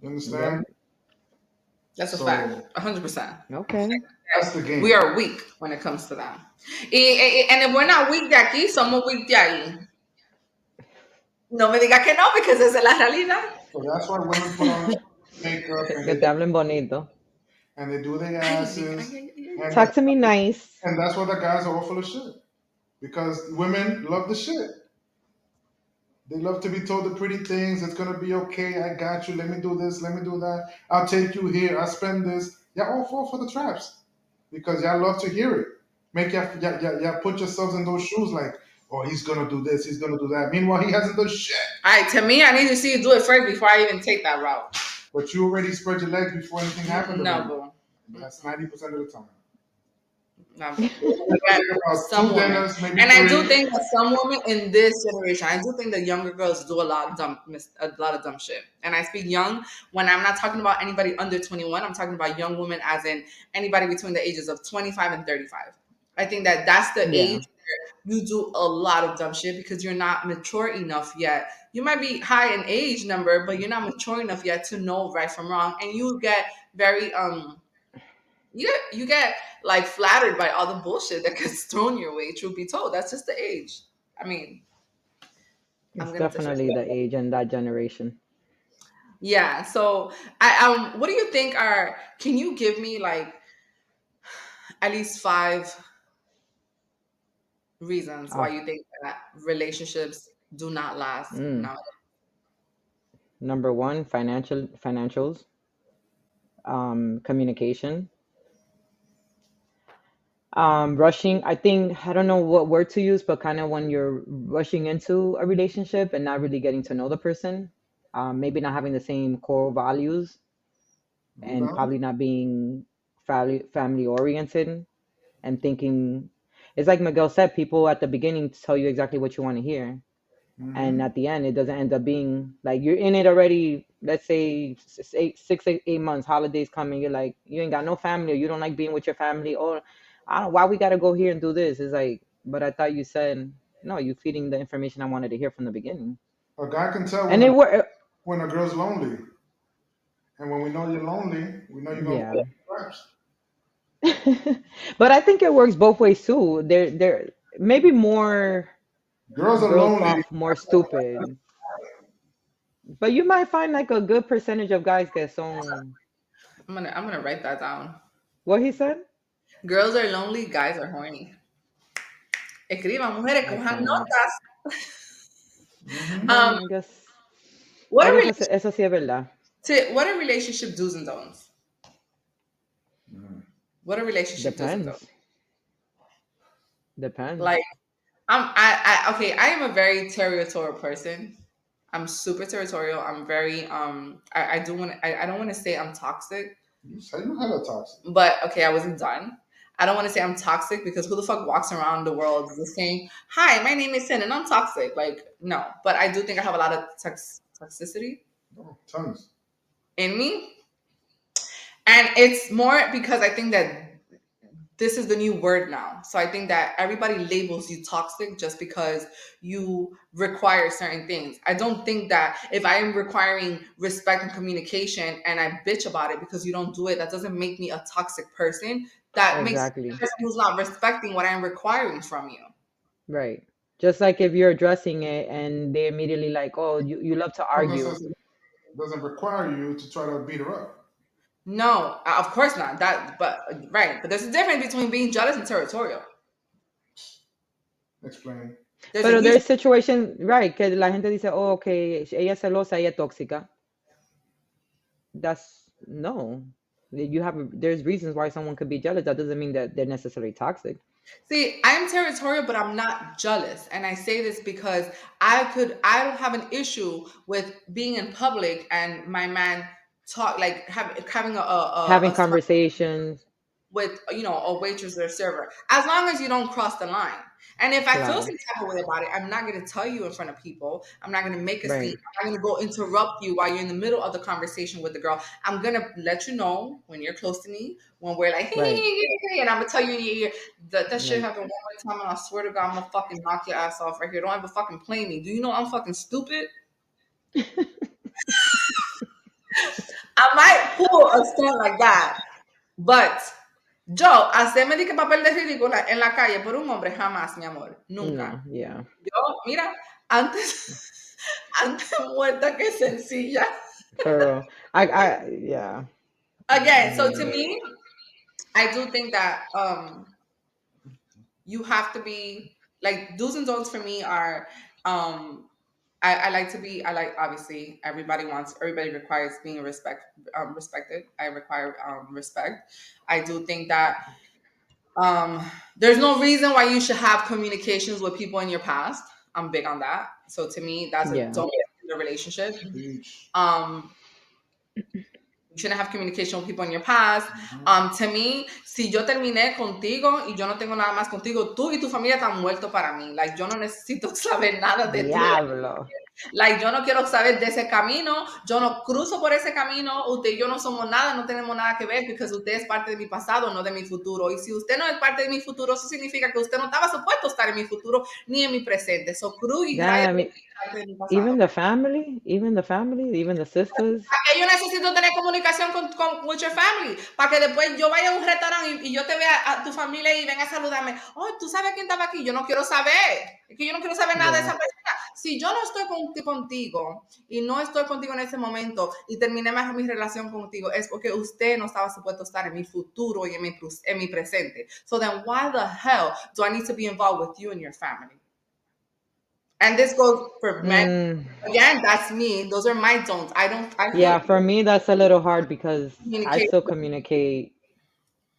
You Yep. understand? That's a fact. So 100%. Okay. that's the We game. are weak when it comes to that. And if we're not weak de aquí, somos weak de ahí. No me diga que no, because esa es la realidad. So that's why women put on makeup Que te hablen bonito. and they do their Ay, ay, asses, ay, ay, and Talk to me nice. that's why the guys are all full of shit because women love the shit. They love to be told the pretty things. It's gonna be okay. I got you. Let me do this. Let me do that. I'll take you here. I'll spend this. Y'all all fall for the traps because y'all love to hear it. Make y'all put yourselves in those shoes like, oh, he's gonna do this. He's gonna do that. Meanwhile, he hasn't done shit. All right, to me, I need to see you do it first before I even take that route. But you already spread your legs before anything happened No, already. boo. That's 90% of the time. Again, Think about some two women, dinners, maybe and I do three. think that some women in this generation, I do think that younger girls do a lot of dumb shit. And I speak young when I'm not talking about anybody under 21. I'm talking about young women, as in anybody between the ages of 25 and 35. I think that that's the Yeah, age where you do a lot of dumb shit because you're not mature enough yet. You might be high in age number, but you're not mature enough yet to know right from wrong, and you get very you get like flattered by all the bullshit that gets thrown your way. Truth be told, that's just the age. I mean, I'm it's gonna definitely disrespect. the age and that generation. Yeah. So, what do you think are? Can you give me like at least five reasons why Uh, you think that relationships do not last mm, now? Number one, financials, communication. Rushing, I think, I don't know what word to use, but kind of when you're rushing into a relationship and not really getting to know the person, maybe not having the same core values and Rebound. probably not being family oriented and thinking it's like Miguel said, people at the beginning tell you exactly what you want to hear. And Mm-hmm. at the end, it doesn't end up being like you're in it already. Let's say 6, 8 months, holidays coming. You're like, you ain't got no family, or you don't like being with your family, or I don't. Why we gotta go here and do this? It's like, but I thought you said no. You feeding the information I wanted to hear from the beginning, A guy can tell and it were when a girl's lonely, and when we know you're lonely, we know you're gonna yeah. pull straps. But I think it works both ways too. There maybe more Girls are girls lonely. fall more stupid, but you might find like a good percentage of guys get some. I'm gonna write that down. What he said? Girls are lonely, guys are horny. Escriban, mujeres, cojan Excellent. notas. Mm-hmm. Um, Bueno, what I are guess relationship eso sí es verdad. what are relationship do's and don'ts? What are relationship do's and don'ts? Depends. Depends. Like okay, I am a very territorial person. I'm super territorial. I'm very I do want I don't want to say I'm toxic, You say you hella toxic. but okay, I wasn't done. I don't want to say I'm toxic because who the fuck walks around the world just saying, "Hi, my name is Sin and I'm toxic." Like, no, but I do think I have a lot of toxicity Oh, tons. in me. And it's more because I think that this is the new word now. So I think that everybody labels you toxic just because you require certain things. I don't think that if I am requiring respect and communication and I bitch about it because you don't do it, that doesn't make me a toxic person. That makes me a Exactly. person who's not respecting what I'm requiring from you. Right. Just like if you're addressing it and they immediately like, oh, you love to Not argue. necessarily doesn't require you to try to beat her up. No, of course not. That, but right, but there's a difference between being jealous and territorial. Explain. There's a Pero huge. there's situation, right, que la gente dice, oh, okay, ella es celosa, ella es tóxica. That's no. You have there's reasons why someone could be jealous. That doesn't mean that they're necessarily toxic. See, I'm territorial, but I'm not jealous. And I say this because I don't have an issue with being in public and my man talk like having Having a conversations, with a waitress or a server, as long as you don't cross the line. And if I feel claro. some type of way about it, I'm not going to tell you in front of people. I'm not going to make a scene. Right, I'm not going to go interrupt you while you're in the middle of the conversation with the girl. I'm going to let you know when you're close to me, when we're like, right, and I'm going to tell you in your ear that shit right. happened one more time, and I swear to God, I'm going to fucking knock your ass off right here. Don't ever fucking play me. Do you know I'm fucking stupid? I might pull a stunt like that, but yo, hacerme de que papel de ridícula en la calle por un hombre, jamás, mi amor. Nunca. No, yeah. Yo, mira, antes, antes muerta que sencilla. For real. Yeah. Again, so to Mm, me, I do think that you have to be like do's and don'ts for me are I like to be I like obviously everybody requires being respected. I require respect. I do think that Um, there's no reason why you should have communications with people in your past. I'm big on that. So to me, that's a yeah. don't get in the relationship. Speech. Um, You shouldn't have communication with people in your past. To me, si yo terminé contigo y yo no tengo nada más contigo, tú y tu familia están muertos para mí. Like, yo no necesito saber nada de ti. Diablo. Like, yo no quiero saber de ese camino, yo no cruzo por ese camino, usted y yo no somos nada, no tenemos nada que ver, porque usted es parte de mi pasado, no de mi futuro. Y si usted no es parte de mi futuro, eso significa que usted no estaba supuesto a estar en mi futuro ni en mi presente. So, cruz y raya Damn, parte de mi pasado. even the family, even the sisters. Yo necesito tener comunicación con with your family, para que después yo vaya a un restaurante y yo te vea a tu familia y venga a saludarme. Oh, ¿tú sabes quién estaba aquí? Yo no quiero saber. Es que yo no quiero saber nada de esa persona. Si yo no estoy contigo y no estoy contigo en ese momento y terminé mi relación contigo, es porque usted no estaba supuesto a estar en mi futuro y en mi presente. So then why the hell do I need to be involved with you and your family? And this goes for men. Mm, Again, that's me. Those are my don'ts. I yeah, hate for me that's a little hard because I communication. still communicate.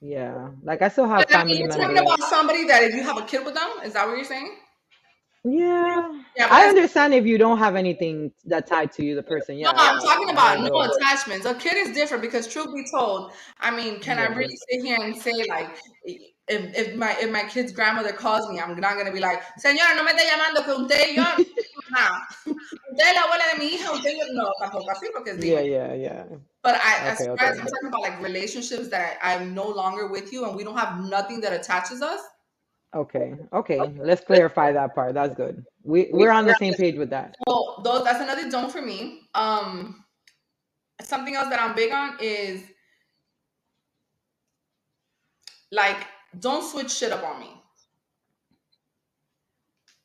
Yeah, like I still have But I mean, family you're talking members. about somebody that if you have a kid with them, is that what you're saying? Yeah, Yeah, but I that's understand if you don't have anything that tied to you, the person. no. Yeah, I'm talking I about do. no attachments. A kid is different because, truth be told, I mean, can I Yeah, really sit here and say like, if my kid's grandmother calls me, I'm not gonna be like, señora, no me esté llamando que usted y yo, nah. Usted es la abuela de mi hija, usted y yo, no, tampoco así porque es yeah, diferente. yeah, yeah. But as Okay, far as okay, I'm talking about like relationships that I'm no longer with you and we don't have nothing that attaches us, okay, okay. Let's clarify that part. That's good. We're on we're the same page with that. well, that's another don't for me. Something else that I'm big on is like don't switch shit up on me.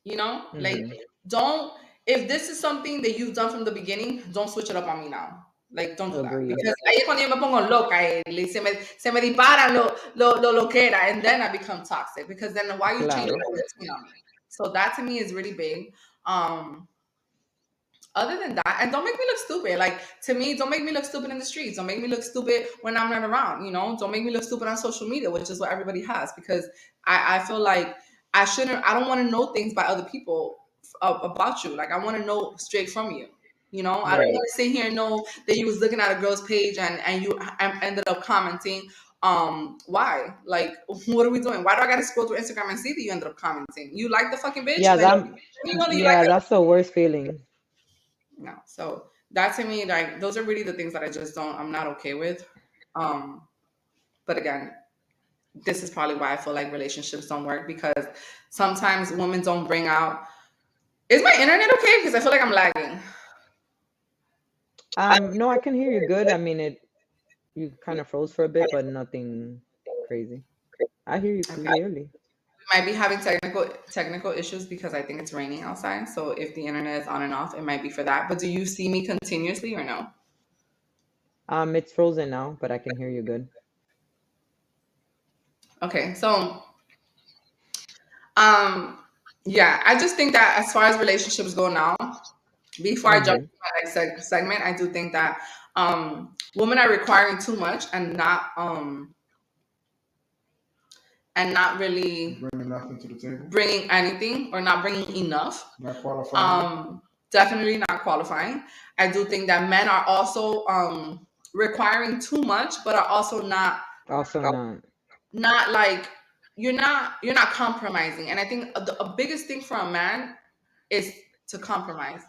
You know, like Mm-hmm. don't if this is something that you've done from the beginning, don't switch it up on me now. Like don't do that Agreed. because ahí es cuando yo me pongo loca y se me disparan lo que era, and then I become toxic because then why are you changing Claro. the routine on me? So that to me is really big. Other than that, and don't make me look stupid. Like to me, don't make me look stupid in the streets. Don't make me look stupid when I'm not around. You know, don't make me look stupid on social media, which is what everybody has. Because I feel like I shouldn't. I don't want to know things by other people about you. Like I want to know straight from you. You know, I don't Right. want to sit here and know that you was looking at a girl's page and you ended up commenting. Why? Like, what are we doing? Why do I got to scroll through Instagram and see that you ended up commenting? You like the fucking bitch, Yeah, then that you know that you like yeah, her. that's the worst feeling. No. So that to me, like those are really the things that I'm not okay with. Um, but again, this is probably why I feel like relationships don't work because sometimes women don't bring out is my internet okay? Because I feel like I'm lagging. No, I can hear you good. I mean it you kind of froze for a bit, but nothing crazy. I hear you Okay. clearly. We might be having technical issues because I think it's raining outside. So if the internet is on and off, it might be for that. But do you see me continuously or no? It's frozen now, but I can hear you good. Okay, so um yeah, I just think that as far as relationships go now, before I jump Mm-hmm. to my next segment, I do think that women are requiring too much and not really Bringing nothing to the table. bringing anything or not bringing enough. Not qualifying. Definitely not qualifying. I do think that men are also requiring too much, but are also Also not. not like you're not compromising. And I think a biggest thing for a man is to compromise.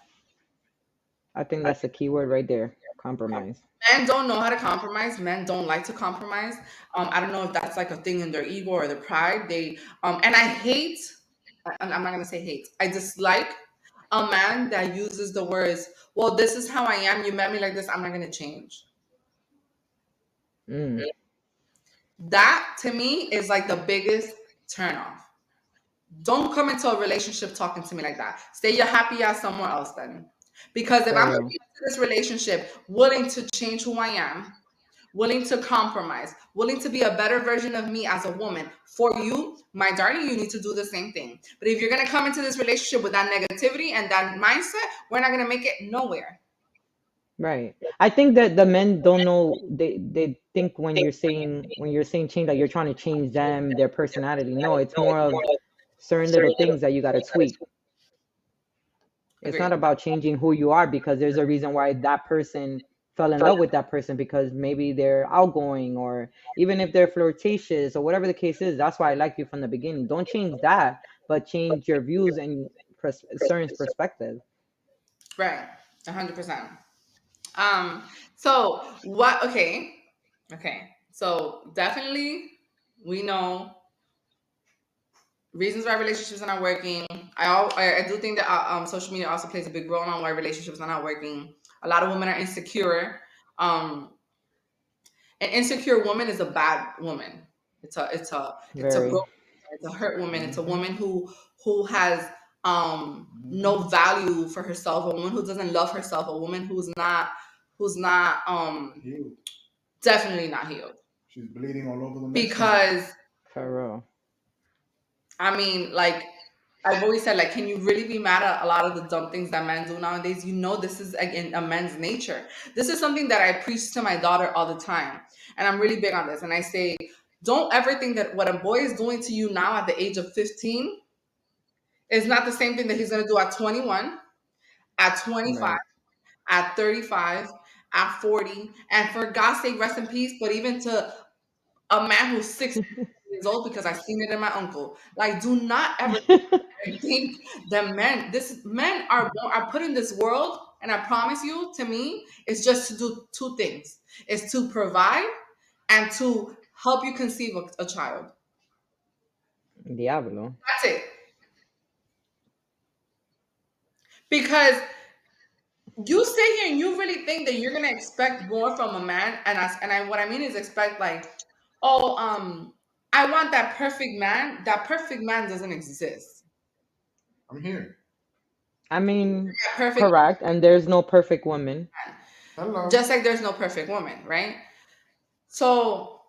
I think that's the key word right there. Compromise. Men don't know how to compromise. Men don't like to compromise. I don't know if that's like a thing in their ego or their pride. And I hate. I'm not gonna say hate. I dislike a man that uses the words, "Well, this is how I am. You met me like this. I'm not gonna change." Mm. That to me is like the biggest turnoff. Don't come into a relationship talking to me like that. Stay your happy ass somewhere else then. Because if For I'm real. coming into this relationship willing to change who I am, willing to compromise, willing to be a better version of me as a woman for you, my darling, you need to do the same thing. But if you're going to come into this relationship with that negativity and that mindset, we're not going to make it nowhere. Right. I think that the men don't know they think when you're saying change that you're trying to change them, their personality. No, it's more of certain little things that you got to tweak. It's not Agreed. about changing who you are because there's a reason why that person fell in love with that person because maybe they're outgoing, or even if they're flirtatious or whatever the case is. That's why I like you from the beginning. Don't change that, but change your views and certain perspective. Right. 100%. So what, okay. Okay. So definitely we know reasons why relationships are not working. I do think that social media also plays a big role on why relationships are not working. A lot of women are insecure. Um, an insecure woman is a bad woman. It's a Very. broken, it's a hurt woman. It's a Mm-hmm. woman who has no Mm-hmm. value for herself. A woman who doesn't love herself. A woman who's not Healed. definitely not healed. She's bleeding all over the mess now. Because For real. I mean, like I've always said, like, can you really be mad at a lot of the dumb things that men do nowadays? You know, this is again a man's nature. This is something that I preach to my daughter all the time, and I'm really big on this. And I say, don't ever think that what a boy is doing to you now at the age of 15 is not the same thing that he's gonna do at 21, at 25, Right. at 35, at 40, and for God's sake, rest in peace. But even to a man who's 60 years old, because I've seen it in my uncle. Like, do not ever think that men are put in this world, and I promise you, to me, it's just to do two things: it's to provide and to help you conceive a child. Diablo. That's it. Because you sit here and you really think that you're gonna expect more from a man, what I mean is expect like, oh, I want that perfect man. That perfect man doesn't exist. I'm here. I mean, That perfect correct. And there's no perfect woman. man. Hello. Just like there's no perfect woman, right? So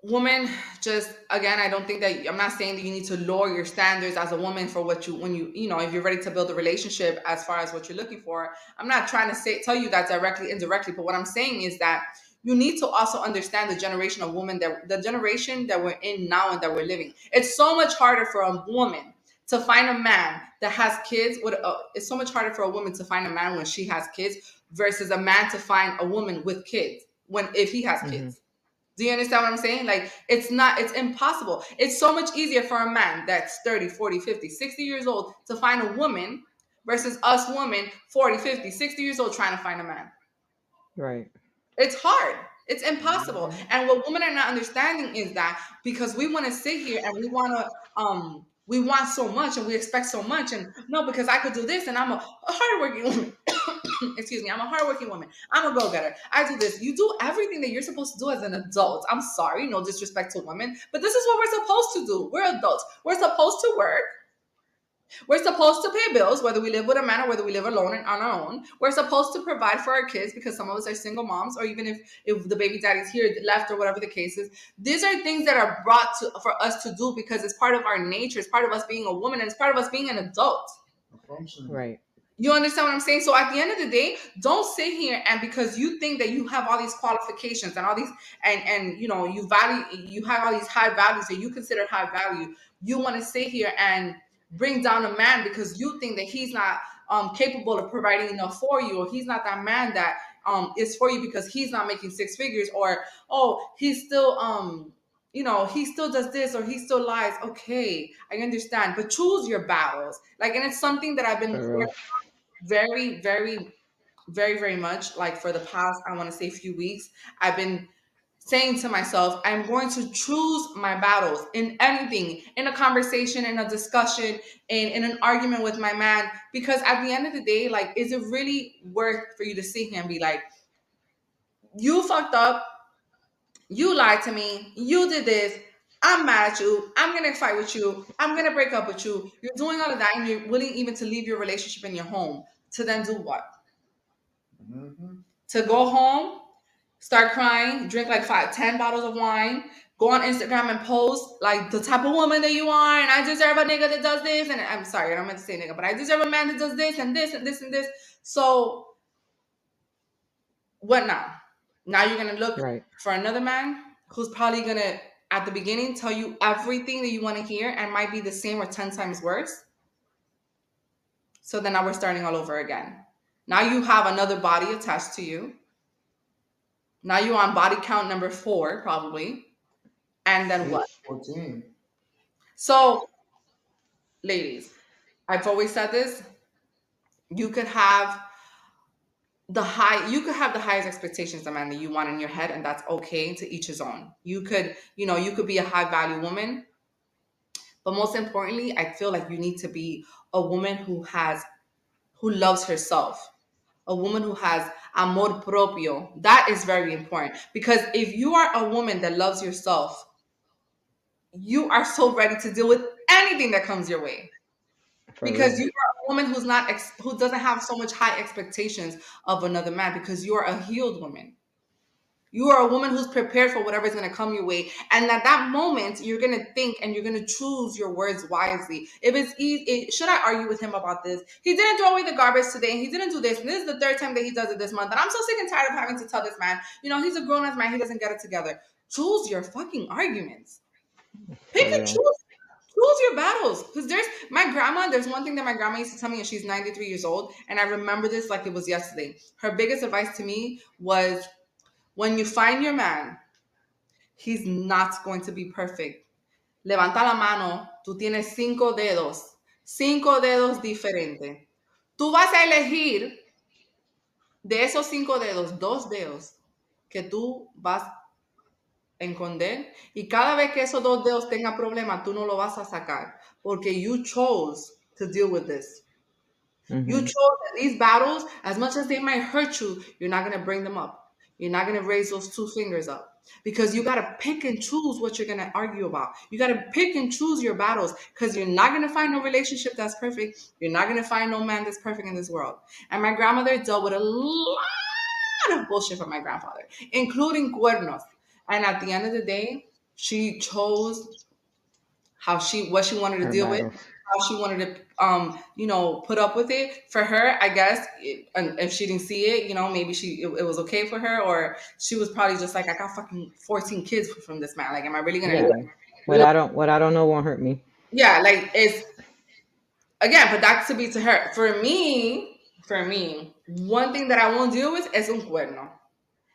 woman, just again, I don't think that, I'm not saying that you need to lower your standards as a woman for what you, when you know, if you're ready to build a relationship as far as what you're looking for. I'm not trying to tell you that directly, indirectly, but what I'm saying is that you need to also understand the generation of women, that the generation that we're in now and that we're living. It's so much harder for a woman to find a man that has kids with it's so much harder for a woman to find a man when she has kids versus a man to find a woman with kids when if he has Hmm. kids. Do you understand what I'm saying? Like, it's impossible. It's so much easier for a man that's 30, 40, 50, 60 years old to find a woman versus us women 40, 50, 60 years old trying to find a man. Right. It's hard. It's impossible. Mm-hmm. And what women are not understanding is that because we want to sit here and we want so much and we expect so much, and no, because I could do this and I'm a hardworking woman. Excuse me, I'm a hardworking woman. I'm a go-getter. I do this. You do everything that you're supposed to do as an adult. I'm sorry, no disrespect to women, but this is what we're supposed to do. We're adults. We're supposed to work. We're supposed to pay bills, whether we live with a man or whether we live alone and on our own. We're supposed to provide for our kids because some of us are single moms, or even if the baby daddy's here left or whatever the case is. These are things that are brought to for us to do because it's part of our nature. It's part of us being a woman, and it's part of us being an adult. A functioning. Right. You understand what I'm saying? So at the end of the day, don't sit here and because you think that you have all these qualifications and all these and you know you have all these high values that you consider high value, you want to sit here and bring down a man because you think that he's not capable of providing enough for you, or he's not that man that is for you because he's not making six figures, or oh, he's still he still does this or he still lies. Okay, I understand, but choose your battles. Like, and it's something that I've been For real. very, very, very, very much like for the past, I want to say, few weeks, I've been saying to myself, I'm going to choose my battles in anything, in a conversation, in a discussion, in an argument with my man. Because at the end of the day, like, is it really worth for you to sit here and be like, you fucked up, you lied to me, you did this, I'm mad at you, I'm gonna fight with you, I'm gonna break up with you. You're doing all of that and you're willing even to leave your relationship in your home to then do what? Mm-hmm. To go home, start crying, drink like 5, 10 bottles of wine, go on Instagram and post like the type of woman that you are, and I deserve a nigga that does this. And I'm sorry, I don't meant to say nigga, but I deserve a man that does this and this and this and this. So what now? Now you're gonna look Right. for another man who's probably gonna at the beginning tell you everything that you want to hear and might be the same or 10 times worse. So then now we're starting all over again. Now you have another body attached to you. Now you're on body count number 4, probably. And then what? 14. So, ladies, I've always said this. You could have you could have the highest expectations of man that you want in your head, and that's okay. To each his own. You could be a high value woman, but most importantly, I feel like you need to be a woman who loves herself, a woman who has amor propio. That is very important, because if you are a woman that loves yourself, you are so ready to deal with anything that comes your way, For because real. you are a woman who doesn't have so much high expectations of another man, because you are a healed woman. You are a woman who's prepared for whatever is going to come your way. And at that moment, you're going to think and you're going to choose your words wisely. If it's easy, should I argue with him about this? He didn't throw away the garbage today. He didn't do this. And this is the third time that he does it this month. And I'm so sick and tired of having to tell this man, he's a grown ass man. He doesn't get it together. Choose your fucking arguments. Pick For and real. choose your battles. Because there's one thing that my grandma used to tell me, and she's 93 years old. And I remember this like it was yesterday. Her biggest advice to me was, when you find your man, he's not going to be perfect. Levanta la mano, tú tienes 5 dedos, 5 dedos diferentes. Tú vas a elegir de esos 5 dedos, 2 dedos que tú vas a esconder, y cada vez que esos 2 dedos tengan problema, tú no lo vas a sacar, porque you chose to deal with this. You chose Hmm. that these battles, as much as they might hurt you, you're not going to bring them up. You're not going to raise those 2 fingers up, because you got to pick and choose what you're going to argue about. You got to pick and choose your battles, because you're not going to find no relationship that's perfect. You're not going to find no man that's perfect in this world. And my grandmother dealt with a lot of bullshit from my grandfather, including cuernos. And at the end of the day, she chose what she wanted to Her deal with, battles. how she wanted to put up with it. For her, I guess, and if she didn't see it, maybe it was okay for her, or she was probably just like, I got fucking 14 kids from this man. Like, am I really gonna Yeah. look? What I don't know won't hurt me. Yeah, like, it's, again, but that to be to her. For me, one thing that I won't deal with is un cuerno.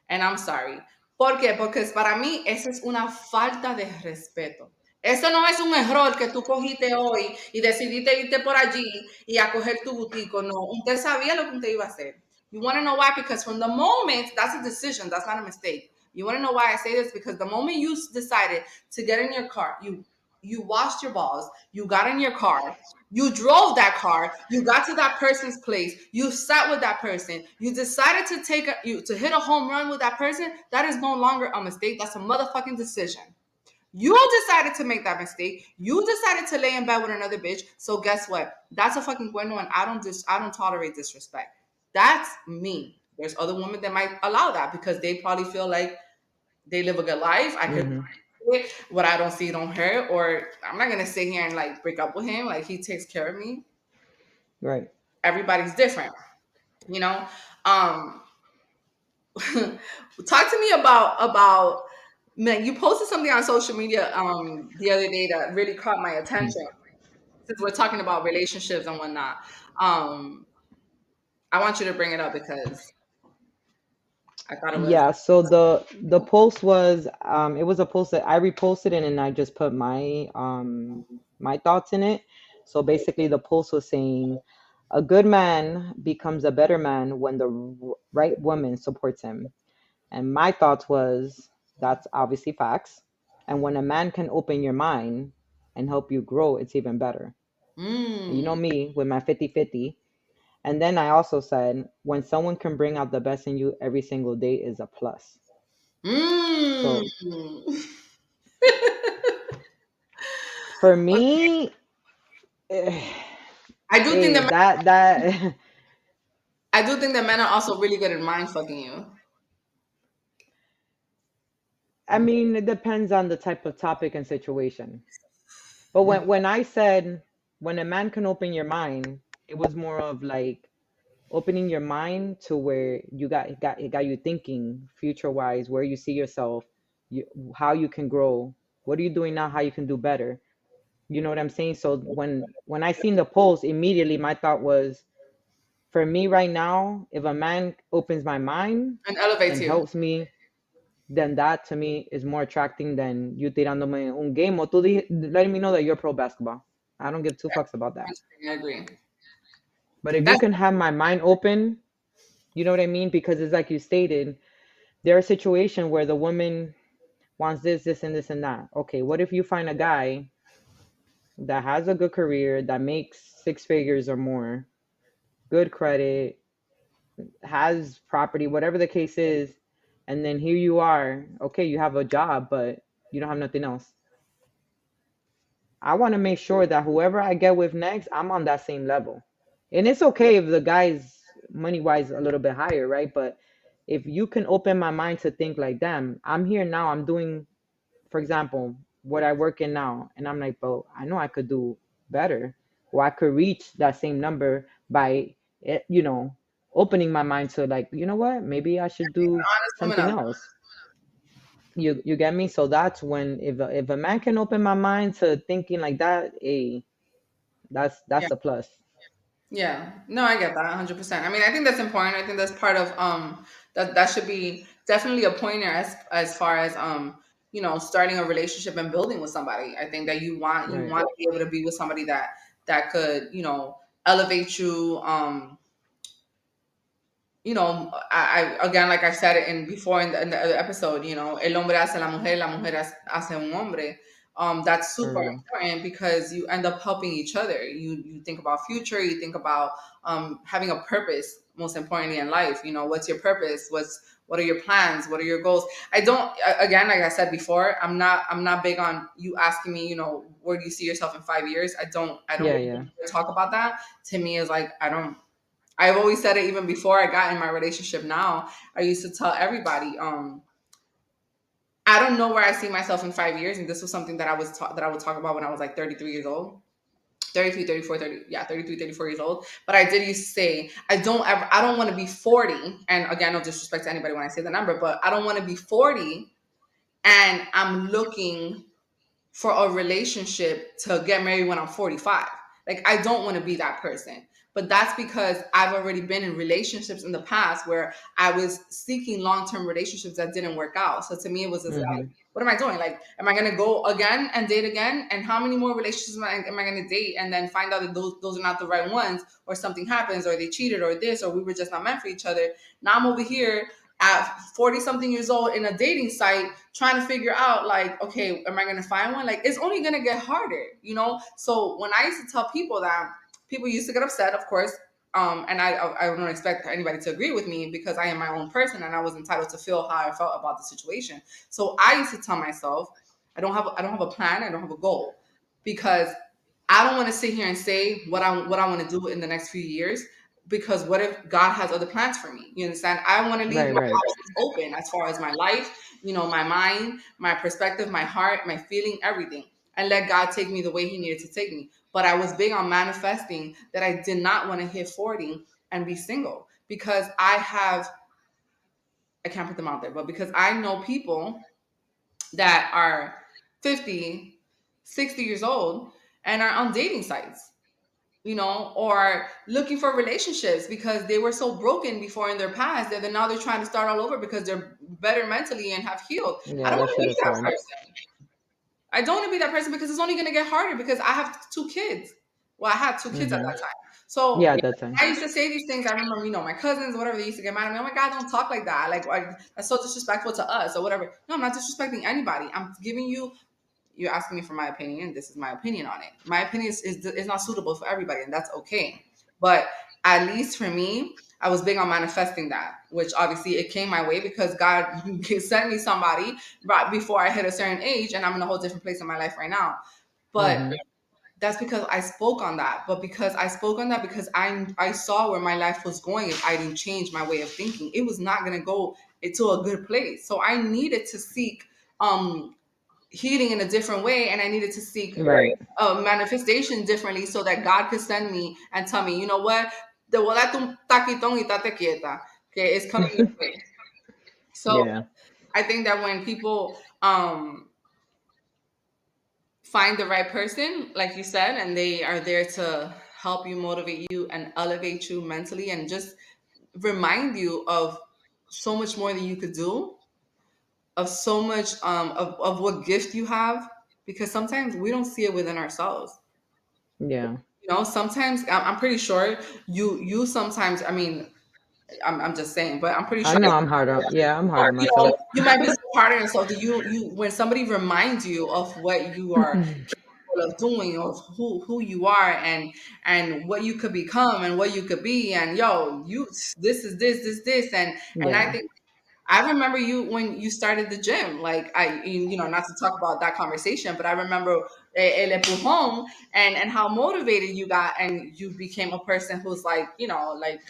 And I'm sorry. ¿Por qué? Porque para mí eso es una falta de respeto. Eso no es un error que tú cogiste hoy y decidiste irte por allí y a coger tu butico. No, usted sabía lo que usted iba a hacer. You want to know why? Because from the moment, that's a decision, that's not a mistake. You want to know why I say this? Because the moment you decided to get in your car, you washed your balls, you got in your car, you drove that car, you got to that person's place, you sat with that person, you decided to hit a home run with that person. That is no longer a mistake. That's a motherfucking decision. You decided to make that mistake. You decided to lay in bed with another bitch. So guess what? That's a fucking bueno, and I don't tolerate disrespect. That's me. There's other women that might allow that, because they probably feel like they live a good life. I could Hmm. what I don't see don't hurt, or I'm not gonna sit here and like break up with him. Like, he takes care of me. Right. Everybody's different, you know. Um, talk to me about man. You posted something on social media the other day that really caught my attention. Since we're talking about relationships and whatnot, um, I want you to bring it up because I thought it was. Yeah, so the post was it was a post that I reposted it and I just put my thoughts in it. So basically the post was saying a good man becomes a better man when the right woman supports him. And my thoughts was that's obviously facts. And when a man can open your mind and help you grow, it's even better. And you know Mm, me with my 50-50. And then I also said when someone can bring out the best in you every single day is a plus. mm. So for me, eh, I do think that that I do think that men are also really good at mind fucking you. I mean it depends on the type of topic and situation. But when I said when a man can open your mind, it was more of like opening your mind to where it got you thinking future wise, where you see yourself, you, how you can grow, what are you doing now, how you can do better. You know what I'm saying? So when I seen the post, immediately my thought was for me right now, if a man opens my mind And elevates and you. helps me, then that to me is more attracting than you tirándome un game or letting me know that you're pro basketball. I don't give two fucks about that. I agree. But if you That's can have my mind open, you know what I mean? Because it's like you stated, there are situations where the woman wants this, this, and this, and that. Okay, what if you find a guy that has a good career, that makes six figures or more, good credit, has property, whatever the case is, and then here you are, okay, you have a job, but you don't have nothing else. I want to make sure that whoever I get with next, I'm on that same level. And it's okay if the guy's money wise a little bit higher, right? But if you can open my mind to think like, damn, I'm here now, I'm doing, for example, what I work in now, and I'm like, bro, I know I could do better, or I could reach that same number by, you know, opening my mind to like, you know what, maybe I should do honest woman something up. else. You get me? So that's when if a man can open my mind to thinking like that, Yeah. that's a plus. Yeah. No, I get that 100%. I mean, I think that's important. I think that's part of that should be definitely a pointer as far as starting a relationship and building with somebody. I think that you Right. want to be able to be with somebody that could, elevate you. I again, like I said it in before in the other episode, el hombre hace la mujer hace un hombre. That's For super real. important because you end up helping each other. You think about future, you think about having a purpose. Most importantly in life, what's your purpose? What are your plans? What are your goals? I don't again, like I said before, I'm not big on you asking me, where do you see yourself in 5 years? I don't Yeah, really yeah. talk about that. To me, is like I've always said it even before I got in my relationship now. I used to tell everybody, I don't know where I see myself in 5 years. And this was something that that I would talk about when I was like 33 years old. 33, 34, 30, yeah, 33, 34 years old. But I did used to say, I don't want to be 40. And again, no disrespect to anybody when I say the number, but I don't want to be 40 and I'm looking for a relationship to get married when I'm 45. Like, I don't want to be that person. But that's because I've already been in relationships in the past where I was seeking long term relationships that didn't work out. So to me, it was just like, Mm-hmm. what am I doing? Like, am I going to go again and date again? And how many more relationships am I going to date and then find out that those are not the right ones, or something happens, or they cheated, or this, or we were just not meant for each other? Now I'm over here at 40 something years old in a dating site trying to figure out, like, okay, am I going to find one? Like, it's only going to get harder. So when I used to tell people that, people used to get upset, of course. And I don't expect anybody to agree with me because I am my own person and I was entitled to feel how I felt about the situation. So I used to tell myself, I don't have a plan, I don't have a goal, because I don't want to sit here and say what I want to do in the next few years, because what if God has other plans for me? You understand? I want to leave Right, my right. options open as far as my life, my mind, my perspective, my heart, my feeling, everything, and let God take me the way He needed to take me. But I was big on manifesting that I did not want to hit 40 and be single, because I can't put them out there, but because I know people that are 50, 60 years old and are on dating sites, or looking for relationships because they were so broken before in their past that now they're trying to start all over because they're better mentally and have healed. I Yeah, don't that want to shit be is that hard. person. I don't want to be that person because it's only going to get harder because I have two kids. Well, I had two kids at Mm-hmm. that time. So Yeah, at that time. I used to say these things. I remember, my cousins, whatever, they used to get mad at me. Oh my God, don't talk like that. Like, that's so disrespectful to us or whatever. No, I'm not disrespecting anybody. I'm giving you're asking me for my opinion. This is my opinion on it. My opinion is not suitable for everybody, and that's okay. But at least for me, I was big on manifesting that, which obviously it came my way because God sent me somebody right before I hit a certain age, and I'm in a whole different place in my life right now. But Mm-hmm. that's because I spoke on that. But because I spoke on that, because I saw where my life was going if I didn't change my way of thinking, it was not going to go into a good place. So I needed to seek healing in a different way, and I needed to seek Right. a manifestation differently so that God could send me and tell me, you know what, te voy a dar un taquitón y tate quieta, que it's coming your way. So Yeah. I think that when people find the right person, like you said, and they are there to help you, motivate you, and elevate you mentally, and just remind you of so much more that you could do, of so much of what gift you have, because sometimes we don't see it within ourselves. Yeah. Sometimes I'm pretty sure you sometimes, I mean, I'm just saying, but I'm pretty I sure know I'm hard on. Yeah, I'm hard on myself. you might be so hard on yourself that you when somebody reminds you of what you are capable of doing, of who you are, and what you could become and what you could be, and you this is this, and I Yeah. think I remember you when you started the gym. Like not to talk about that conversation, but I remember El Empujón and how motivated you got, and you became a person who's like, like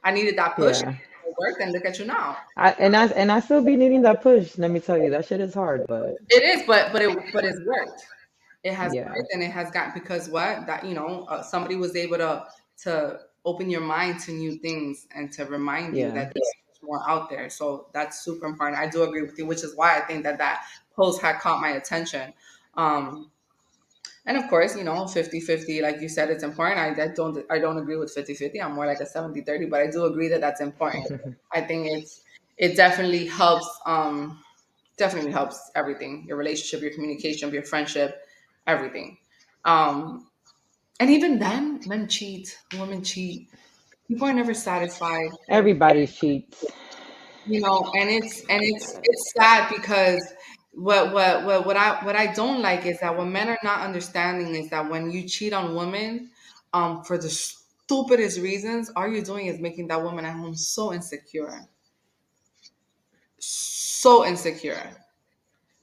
I needed that push. Yeah. It worked, and look at you now. I still be needing that push. Let me tell you, that shit is hard, but It is, but it's worked. It has yeah. worked, and it has got because what that somebody was able to open your mind to new things and to remind you Yeah. that there's so much more out there. So that's super important. I do agree with you, which is why I think that post had caught my attention. Um, and of course, 50-50, like you said, it's important. I don't agree with 50-50. I'm more like a 70-30, but I do agree that that's important. I think it definitely helps everything, your relationship, your communication, your friendship, everything. And even then, men cheat, women cheat. People are never satisfied, Everybody cheats. and it's sad because what I don't like is that what men are not understanding is that when you cheat on women, for the stupidest reasons, all you're doing is making that woman at home so insecure.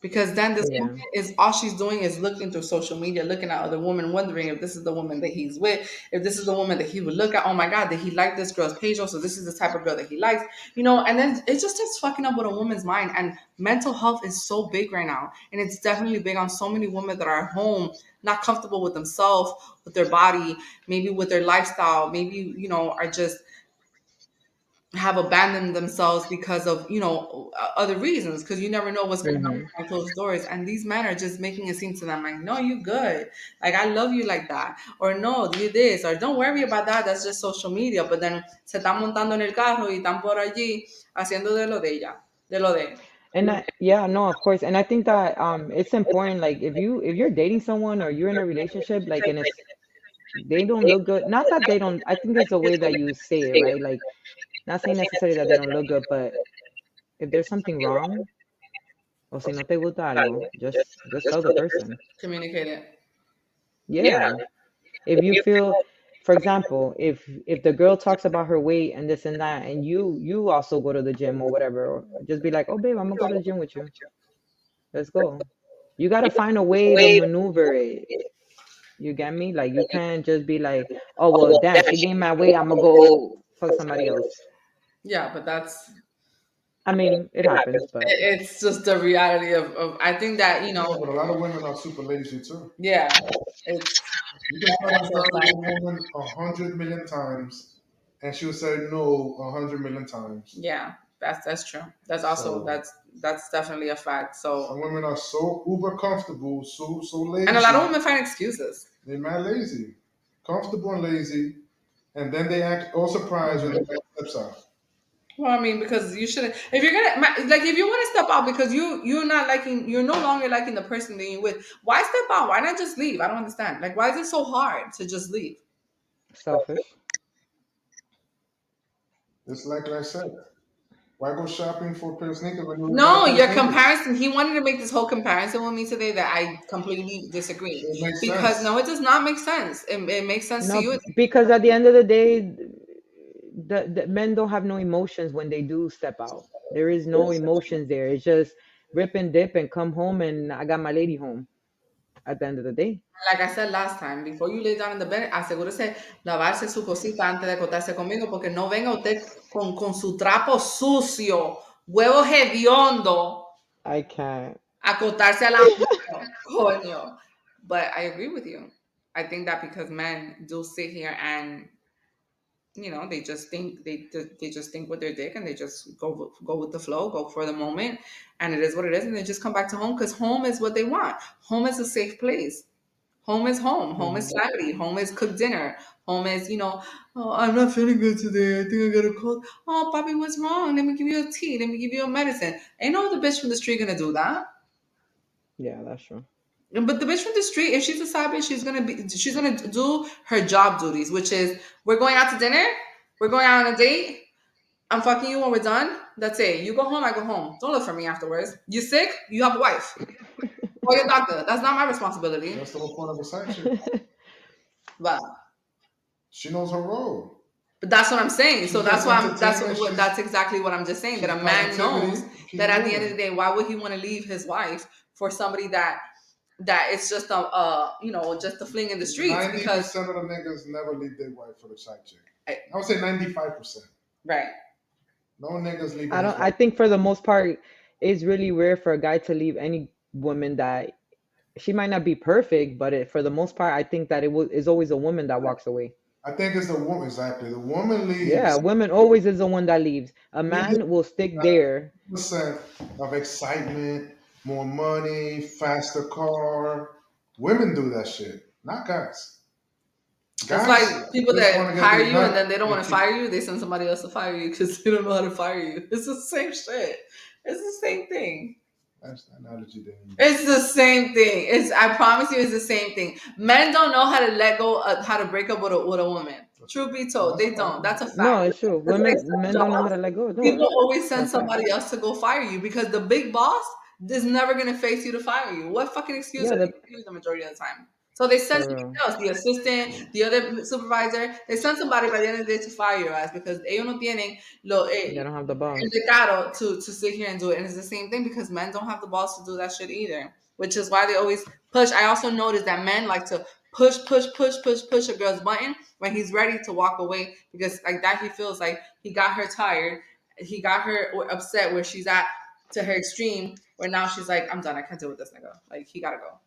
Because then this woman Yeah. is all she's doing is looking through social media, looking at other women, wondering if this is the woman that he's with, if this is the woman that he would look at. Oh my God, did he like this girl's page? So this is the type of girl that he likes, and then it just starts fucking up with a woman's mind. And mental health is so big right now. And it's definitely big on so many women that are at home, not comfortable with themselves, with their body, maybe with their lifestyle, maybe, are just have abandoned themselves because of other reasons, because you never know what's going on Hmm. behind closed doors, and these men are just making it seem to them like, no, you good, like I love you like that, or no, do this, or don't worry about that, that's just social media. But then se están montando en el carro y están por allí haciendo de lo de ella, de lo de. And yeah, no, of course. And I think that it's important, like if you're dating someone or you're in a relationship, like, and it's they don't look good. Not that they don't, I think there's a way that you say it, right? Like, not saying necessarily that they don't look good, but if there's something wrong, or si no te gusta algo, just tell the person. Communicate it. Yeah. If you feel, for example, if the girl talks about her weight and this and that, and you also go to the gym or whatever, or just be like, oh babe, I'm gonna go to the gym with you. Let's go. You gotta find a way to maneuver it. You get me? Like, you can't just be like, oh well, damn, she gained my weight, I'm gonna go fuck somebody else. Yeah, but that's I mean, it happens, but it's just the reality of I think that Yeah, but a lot of women are super lazy too. yeah, it's You can tell that's yourself a with fact. a woman 100 million times, and she'll say no 100 million times. Yeah, that's true. That's also So that's definitely a fact. So, some women are so uber comfortable, so and a lot of lazy. women find excuses. They're mad lazy, comfortable and lazy, and then they act all surprised when the mhm. man steps out. Well, I mean, because you shouldn't. If you're gonna like, if you want to step out because you're no longer liking the person that you're with. Why step out? Why not just leave? I don't understand. Like, why is it so hard to just leave? Selfish. It's like I said. Why go shopping for a pair of sneakers when you got a No, pair of your sneakers? comparison. He wanted to make this whole comparison with me today that I completely disagree. It makes Because no, sense. it does not make sense. It makes sense to No, you. because at the end of the day, the men don't have no emotions when they do step out. There is no emotions there. It's just rip and dip and come home and I got my lady home at the end of the day. Like I said last time, before you lay down in the bed, asegúrese lavarse su cosita antes de acostarse conmigo, porque no venga usted con su trapo sucio, huevo hediondo, I can't. a acostarse a la mano, coño. But I agree with you. I think that because men do sit here and they just think they just think with their dick, and they just go with the flow, go for the moment, and it is what it is, and they just come back to home because home is what they want. Home is a safe place. Home is home. Home is Hmm. family. Home is cook dinner. Home is, oh, I'm not feeling good today. I think I got a cold. Oh, Bobby, what's wrong? Let me give you a tea. Let me give you a medicine. Ain't no other bitch from the street gonna do that. Yeah, that's true. But the bitch from the street, if she's a side bitch, she's gonna do her job duties, which is we're going out to dinner, we're going out on a date. I'm fucking you when we're done. That's it. You go home, I go home. Don't look for me afterwards. You sick? You have a wife. Call your doctor. That's not my responsibility. That's the whole point of a side chick. But She knows her role. but that's what I'm saying. So She's that's just why I'm entertainment. She's that's exactly what I'm just saying. That she's a man knows positivity. Keep that it at the end of the moving. day, why would he want to leave his wife for somebody that it's just just a fling in the streets? Ninety Because percent of the niggas never leave their wife for the side chick. I- I would say 95%. right. No niggas leaving I his don't. I wife. think for the most part, it's really rare for a guy to leave any woman that she might not be perfect, but for the most part, I think that is always a woman that walks away. I think it's the woman exactly. The woman Yeah, leaves women always is the one that leaves. A either man will stick there. percent of excitement, more money, faster car. Women do that shit, not guys. It's Guys like people just want that to get hire their you and then nut they don't and want to keep. fire you. They send somebody else to fire you because they don't know how to fire you. It's the same shit. It's the same thing. That's the analogy they use. It's the same thing. I promise you, it's the same thing. Men don't know how to let go, how to break up with a woman. Truth be No, told, that's a they fact. don't. That's a No, fact. it's true. Because when they Women, start men don't know how jobs, to let go. No, people always send that's fact. somebody else to go fire you because the big boss is never gonna face you to fire you. What fucking excuse Yeah, are they gonna use the majority of the time? So they send for somebody real. else, the assistant, the other supervisor. They send somebody by the end of the day to fire your ass because ellos no tienen They don't have the el balls. descaro to sit here and do it. And it's the same thing because men don't have the balls to do that shit either, which is why they always push. I also noticed that men like to push a girl's button when he's ready to walk away because like that he feels like he got her tired, he got her upset where she's at to her extreme where now she's like, I'm done, I can't deal with this nigga. Like he gotta go.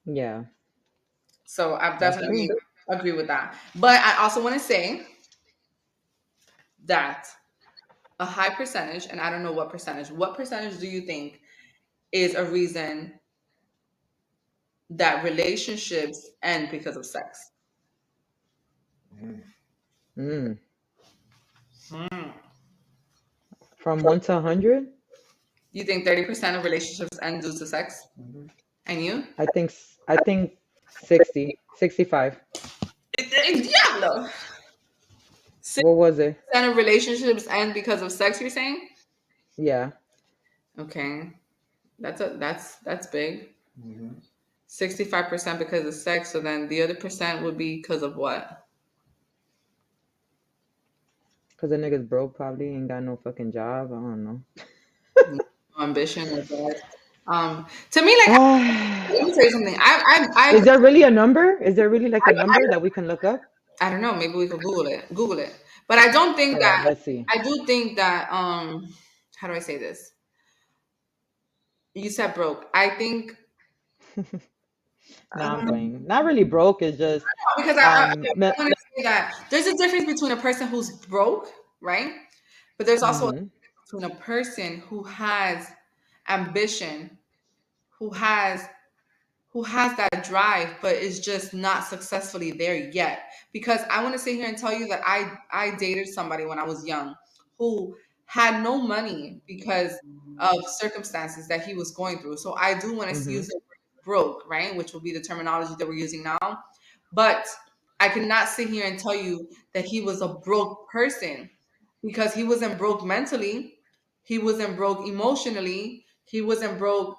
Yeah, So I that's definitely true. agree with that. But I also want to say that a high percentage, and I don't know what percentage do you think is a reason that relationships end because of sex? Mm. Mm. Hmm. From 1 to 100, You think 30% of relationships end due to sex? Mhm. And you? I think 60, 65. Diablo! What 60% was it? of relationships end because of sex, you're saying? Yeah, Okay. That's big. Mhm. 65% because of sex, so then the other percent would be because of what? because the nigga's broke, probably ain't got no fucking job. I don't know. No ambition or drive. To me, like let me Ah, tell you something. is there really a number? Is there really like a number that we can look up? I don't know. Maybe we could Google it. Google it. But I don't think All right, that. let's see. I do think that. How do I say this? You said broke. I think No, I'm um, playing. Not really broke. It's just because um. I want to say that there's a difference between a person who's broke, right? But there's also a Mm-hmm, difference between a person who has ambition, who has who has that drive but is just not successfully there yet. Because I want to sit here and tell you that I dated somebody when I was young who had no money because of circumstances that he was going through. So I do want to mm-hmm. use the word broke, right? Which will be the terminology that we're using now. But I cannot sit here and tell you that he was a broke person because he wasn't broke mentally, he wasn't broke emotionally, he wasn't broke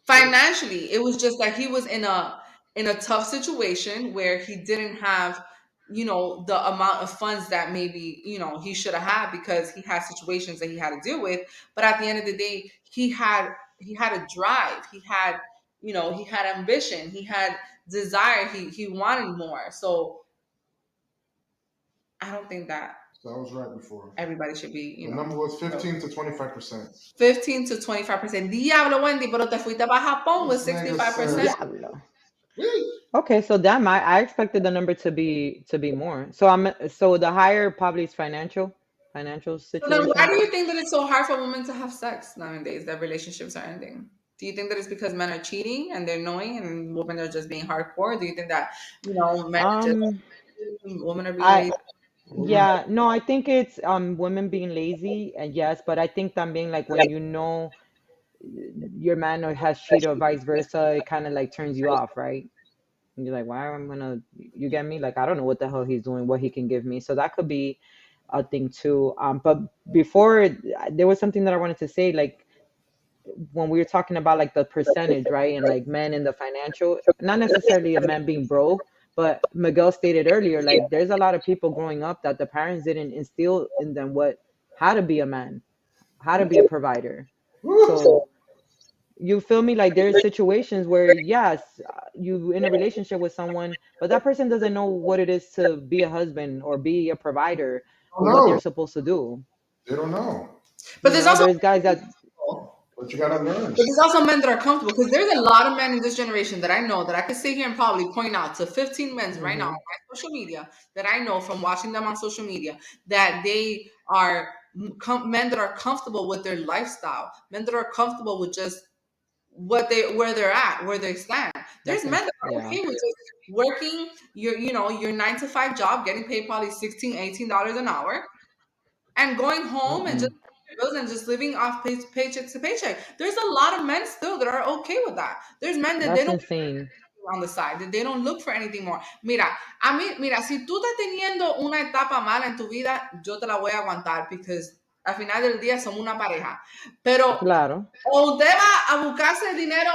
financially. It was just that he was in a tough situation where he didn't have the amount of funds that maybe he should have had because he had situations that he had to deal with. But at the end of the day, he had a drive, he had ambition, he had desire, he wanted more. So I don't think that So I was right before. everybody should be The number was broke. 15 to 25%. 15 to 25%. Diablo, Wendy, pero te fuiste para Japón with This nigga 65%. says, Diablo. "Wee." Okay, so damn, I expected the number to be more. So the higher probably is financial So then why situation. do you think that it's so hard for women to have sex nowadays, that relationships are ending? Do you think that it's because men are cheating and they're knowing and women are just being hardcore? Do you think that, men are just Um, women are being I lazy? Women. Yeah, no, I think it's women being lazy, and yes, but I think that being like when you know your man or has cheated or vice versa, it kind of like turns you off, right? And you're like, why am I gonna, you get me? Like, I don't know what the hell he's doing, what he can give me. So that could be a thing too. But before, there was something that I wanted to say, like when we were talking about like the percentage, right? And like men in the financial, not necessarily a man being broke, but Miguel stated earlier, like there's a lot of people growing up that the parents didn't instill in them what, how to be a man, how to be a provider. Woo! So you feel me? Like there's situations where yes, you in a relationship with someone, but that person doesn't know what it is to be a husband or be a provider Oh or what they're no, supposed to do. they don't know. But You there's know, also there's guys that, But you gotta learn. But there's also men that are comfortable because there's a lot of men in this generation that I know that I could sit here and probably point out to 15 men right now on hmm my social media that I know from watching them on social media that they are men that are comfortable with their lifestyle, men that are comfortable with just where they're at, where they stand. There's that's men that are yeah, okay with just working your 9 to 5 job, getting paid probably 16, $18 an hour, and going home and just mm-mm. paying your bills and just living off paycheck to paycheck. There's a lot of men still that are okay with that. There's men that they That's don't insane. on the side, that they don't look for anything more. Mira, si tú estás teniendo una etapa mala en tu vida, yo te la voy a aguantar, because al final del día somos una pareja. Pero Claro. o usted va a buscarse el dinero,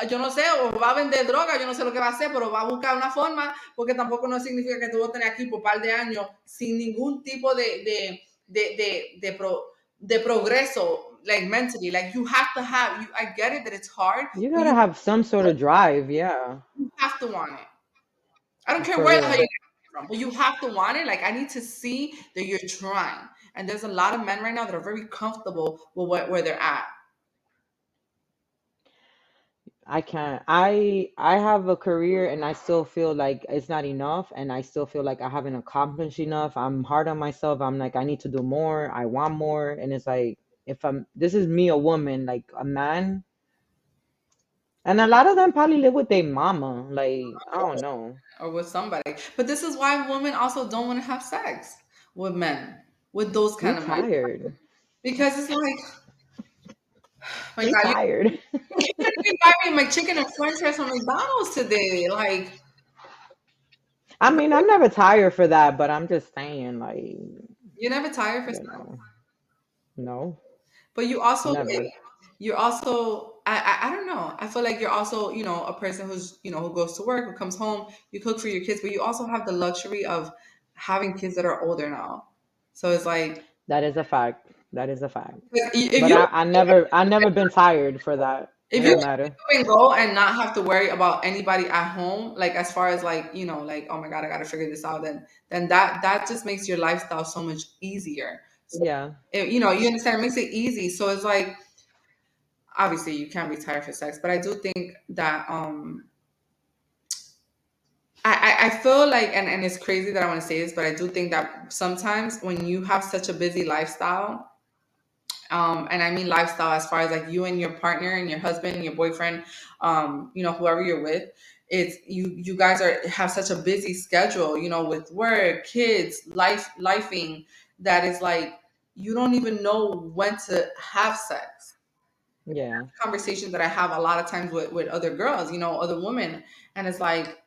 yo no sé, o va a vender droga, yo no sé lo que va a hacer, pero va a buscar una forma, porque tampoco no significa que tú vas a tener aquí por un par de años sin ningún tipo de progreso, like mentally. Like you have to have, I get it that it's hard, You but gotta have some sort of drive, yeah, you have to want it. I don't care for where the hell you real. get it from, but you have to want it. Like I need to see that you're trying. And there's a lot of men right now that are very comfortable with where they're at. I can't. I have a career and I still feel like it's not enough and I still feel like I haven't accomplished enough. I'm hard on myself. I'm like I need to do more. I want more and it's like if I'm this is me a woman, like a man, and a lot of them probably live with their mama. Like I don't know. Or with somebody. But this is why women also don't want to have sex with men, with those We kind of men. tired. Because it's like, my We God, tired. you couldn't even buy me my chicken and french fries from McDonald's today. Like, I mean, I'm never tired for that, but I'm just saying like, you're never tired for sex. you know, no, But you also, never. you're also, I don't know. I feel like you're also, a person who's, who goes to work, who comes home, you cook for your kids, but you also have the luxury of having kids that are older now. So it's like, That is a fact. That is a fact. if But you I never been tired for that. if It you don't can matter. pick up and go and not have to worry about anybody at home, like as far as like, like, oh my God, I gotta figure this out, then that just makes your lifestyle so much easier. So Yeah, you understand, it makes it easy. So it's like, obviously you can't retire for sex, but I do think that I feel like, and it's crazy that I want to say this, but I do think that sometimes when you have such a busy lifestyle, and I mean lifestyle as far as like you and your partner and your husband and your boyfriend, whoever you're with, it's you guys have such a busy schedule, with work, kids, lifing, that is like you don't even know when to have sex. yeah, Conversation that I have a lot of times with other girls, other women, and it's like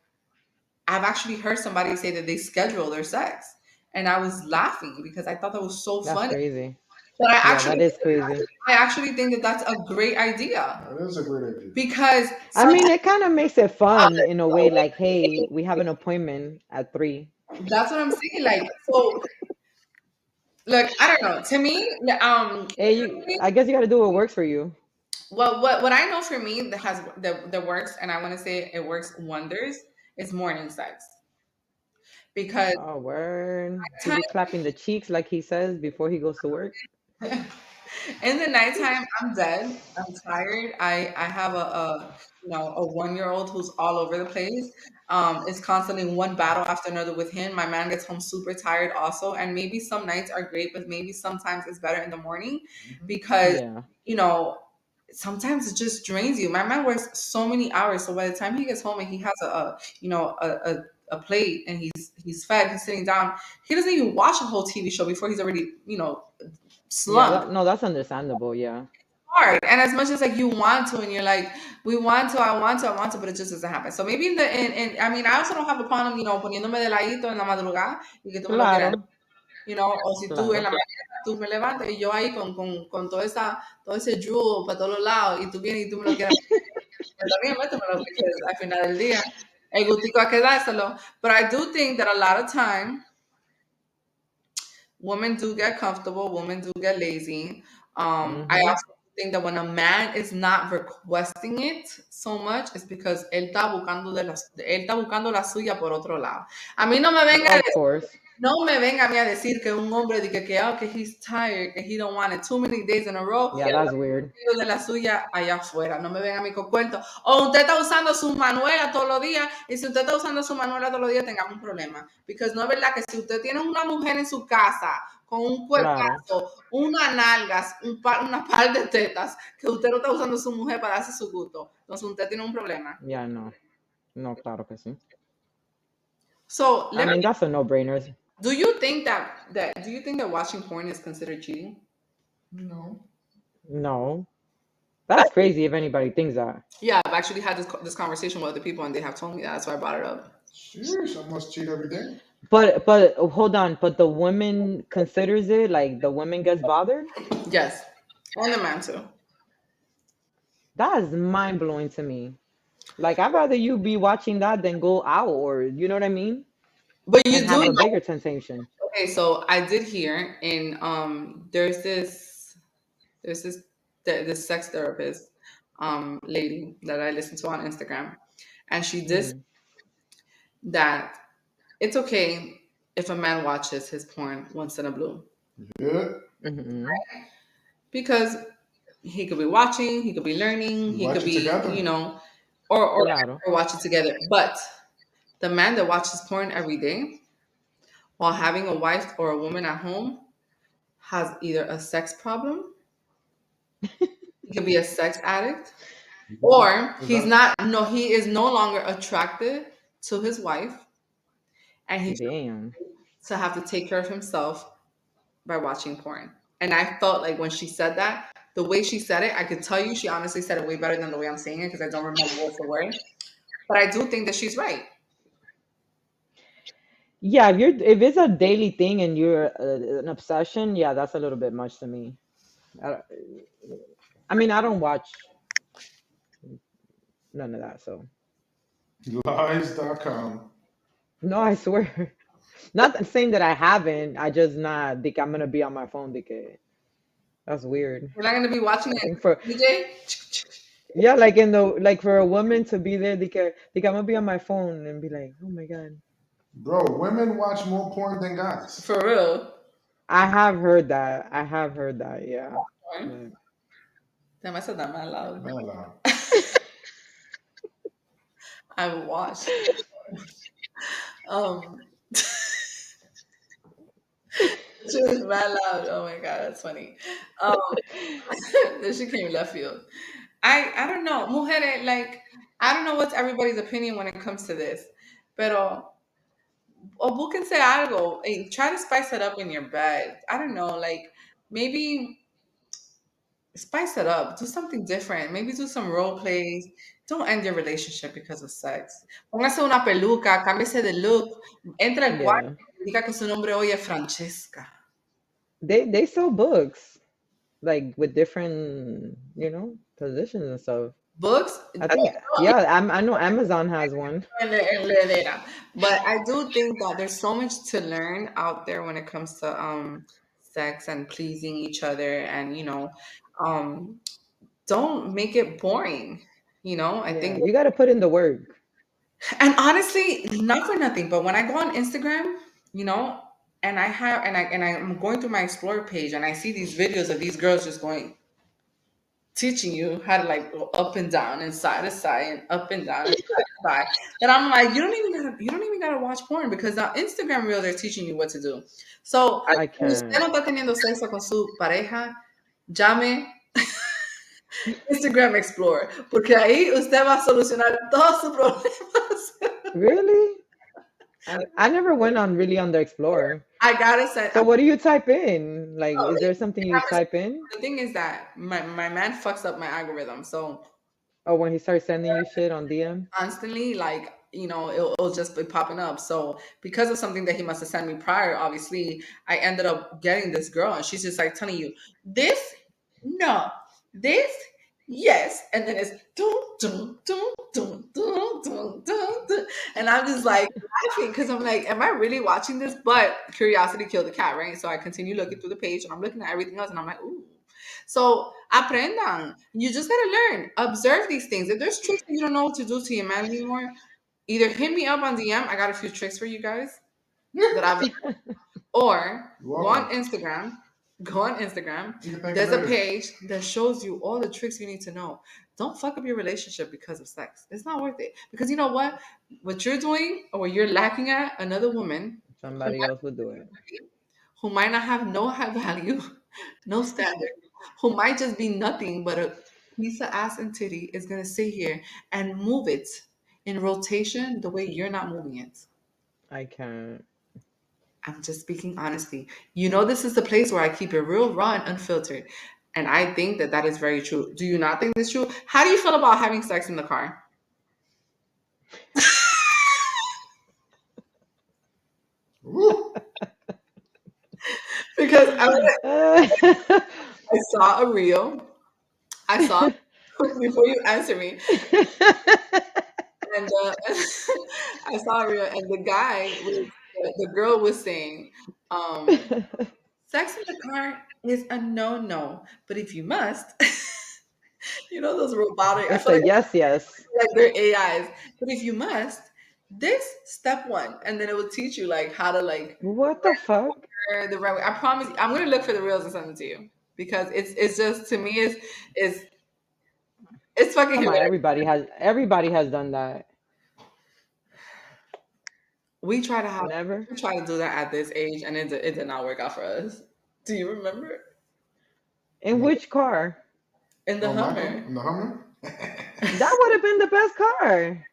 I've actually heard somebody say that they schedule their sex, and I was laughing because I thought that was so that's funny. crazy. But Yeah, that is crazy. I actually think that that's a great idea, That is a great idea. because I some mean, it kind of makes it fun in a way. Like, hey, we have an appointment at 3. that's what I'm saying. Like, so look, I don't know. To me, Hey, I guess you got to do what works for you. what I know for me that works, and I want to say it works wonders, is morning sex, because Oh, word. He time be clapping the cheeks like he says before he goes to work. in the nighttime, I'm dead. I'm tired. I have a 1 year old who's all over the place. It's constantly one battle after another with him. My man gets home super tired also, and maybe some nights are great, but maybe sometimes it's better in the morning, Mhm. because Yeah, you know sometimes it just drains you. My man works so many hours, so by the time he gets home and he has a plate and he's fed, he's sitting down, he doesn't even watch a whole TV show before he's already Yeah, slumped no, that's understandable. Yeah. hard. And as much as like you want to, and you're like, we want to, I want to, but it just doesn't happen. So maybe I mean, I also don't have a problem, poniéndome de ladito en la madrugada y que tú me lo quieras, Claro, o si tú en la claro. mañana tú me levantas y yo ahí con todo ese drool para todos los lados y tú vienes y tú me lo quieras, pues también métemelo, because al final del día, el gustico hay que dárselo. But I do think that a lot of time, women do get comfortable, women do get lazy. I Mm-hmm. also think that when a man is not requesting it so much, it's because él está buscando la suya por otro lado. A mí no me venga Of course. no me venga a mí a decir que un hombre dice que he's tired, que he don't want it too many days in a row, Yeah, that's weird. de la suya allá afuera. No me venga a mí con cuento. O usted está usando su manuela todos los días, y si usted está usando su manuela todos los días, tengamos un problema. Porque no es verdad que si usted tiene una mujer en su casa con un Claro. cuerpazo, unas nalgas, una par de tetas, que usted no está usando su mujer para darse su gusto, entonces usted tiene un problema. Yeah, no. No, claro que sí. So I let me mean, that's a no-brainer. do you think that watching porn is considered cheating? No. No. That's crazy if anybody thinks that. Yeah, I've actually had this conversation with other people, and they have told me that. That's why I brought it up. Serious, I must cheat every day. But hold on, but the woman considers it, like the woman gets bothered? Yes, and the man too. That is mind-blowing to me. Like I'd rather you be watching that than go out, or you know what I mean? But And you do have a know. bigger temptation. Okay, so I did hear in there's this sex therapist lady that I listen to on Instagram, and she did say Mm. that it's okay if a man watches his porn once in a blue Yeah. Mm-hmm. because he could be watching, he could be learning, You he could watch it be together. Claro. or watch it together. But the man that watches porn every day while having a wife or a woman at home has either a sex problem, he could be a sex addict, or That he is no longer attracted to his wife, and he Damn. to have to take care of himself by watching porn. And I felt like when she said that, the way she said it, I could tell you she honestly said it way better than the way I'm saying it because I don't remember word for word. But I do think that she's right. Yeah, if it's a daily thing and you're an obsession, yeah, that's a little bit much to me. I, I mean, I don't watch none of that, so lies.com. no, I swear. Not saying that I haven't. I just not think I'm gonna be on my phone because that's weird. We're not going to be watching it, Like for DJ. yeah, like in the like for a woman to be there, think I'm gonna be on my phone and be like, oh my God. Bro, women watch more porn than guys. For real. I have heard that. I have heard that. Yeah. But Damn, I said that man loud. Man, loud. I watched. Um, she was mad loud. Oh my god, that's funny. Um, then she came left field. I don't know, mujeres. Like I don't know what's everybody's opinion when it comes to this, pero o búsquense algo. Try to spice it up in your bed. I don't know, like maybe spice it up. Do something different. Maybe do some role plays. Don't end your relationship because of sex. Póngase una peluca, cámbiese de look, entra al cuarto yeah, y diga que su nombre hoy es Francesca. they sell books like with different positions and stuff. Books, I think yeah, I know Amazon has one. en heredera. But I do think that there's so much to learn out there when it comes to sex and pleasing each other and um don't make it boring. I Yeah, think you got to put in the work. and honestly, not for nothing, but when I go on Instagram, you know, and I'm going through my explore page and I see these videos of these girls just going teaching you how to like go up and down and side to side and up and down and side to side. That I'm like, you don't even gotta watch porn because on Instagram reel they're teaching you what to do. So I si usted can't. no está teniendo sexo con su pareja, llame Instagram Explorer, porque ahí usted va a solucionar todos sus problemas. Really? I never went on really on the Explorer. I gotta say, So what do you type in? Like, is there something you type in? the thing is that my man fucks up my algorithm. So Or when he starts sending you shit on DM? constantly, like, it'll just be popping up. So because of something that he must have sent me prior, obviously I ended up getting this girl, and she's just like telling you this, no, this, yes, and then it's dun, dun, dun, dun, dun, dun, dun, dun. And I'm just like laughing because I'm like, am I really watching this? But curiosity killed the cat, right? So I continue looking through the page, and I'm looking at everything else, and I'm like, ooh. So aprendan. You just gotta learn. Observe these things. If there's tricks that you don't know what to do to your man anymore, either hit me up on DM. I got a few tricks for you guys that I've, or You're go on welcome. Instagram. Go on Instagram. You can thank me There's a later. page that shows you all the tricks you need to know. Don't fuck up your relationship because of sex. It's not worth it. Because you know what? What you're doing or what you're lacking at, another woman Somebody else would do it. who might not have no high value, no standard, who might just be nothing but a piece of ass and titty is gonna sit here and move it in rotation the way you're not moving it. I can't. I'm just speaking honestly. You know, this is the place where I keep it real, raw, and unfiltered. And I think that that is very true. Do you not think that's true? How do you feel about having sex in the car? Woo. Because I saw a reel. I saw before you answer me, and I saw a reel, and the girl was saying, "Sex in the car is a no-no, but if you must, those robotic. I It's feel a like yes, yes. they're AIs, but if you must, this step one, and then it will teach you like how to like What the fuck? wear the right way. I promise. I'm gonna look for the reels and send them to you because it's just to me is it's fucking Come on, hilarious. everybody has done that. We try to have Never? we try to do that at this age, and it did not work out for us. Do you remember In which car? in the Oh, Michael Hummer? in the Hummer. That would have been the best car.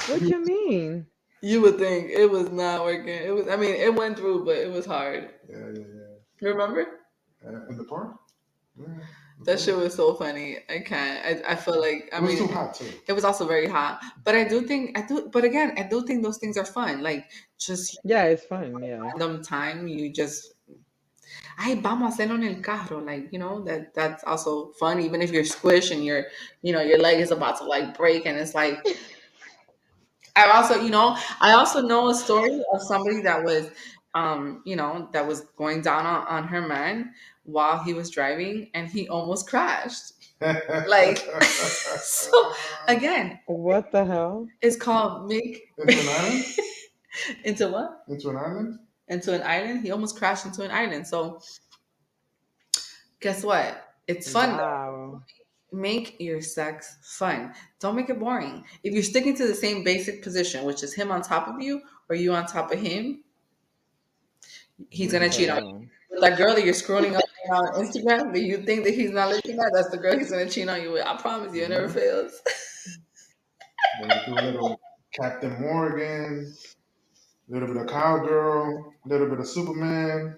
What you mean? You would think it was not working. It was. I mean, it went through, but it was hard. Yeah, yeah, yeah. Remember? In the park. Yeah, the That park. shit was so funny. I can't. I feel like. I It was too mean, hot too. it was also very hot. But I do think I do. But again, I do think those things are fun. Like just Yeah, it's fun. Yeah. random time, you just. Ay, vamos a hacerlo en el carro. Like that's also fun. Even if you're squished and your leg is about to like break, and it's like I also know a story of somebody that was, that was going down on her man while he was driving, and he almost crashed. Like, so again, What the hell? it's called make Into an island. into what? Into an island. Into an island. He almost crashed into an island. So guess what? It's fun though. Wow. Make your sex fun. Don't make it boring. If you're sticking to the same basic position, which is him on top of you or you on top of him, he's gonna cheat on you. Damn. With that girl that you're scrolling up on Instagram that you think that he's not looking at, that's the girl he's gonna cheat on you with. I promise you, it never Mm-hmm. fails. Then you do a little Captain Morgan, a little bit of cowgirl, a little bit of Superman.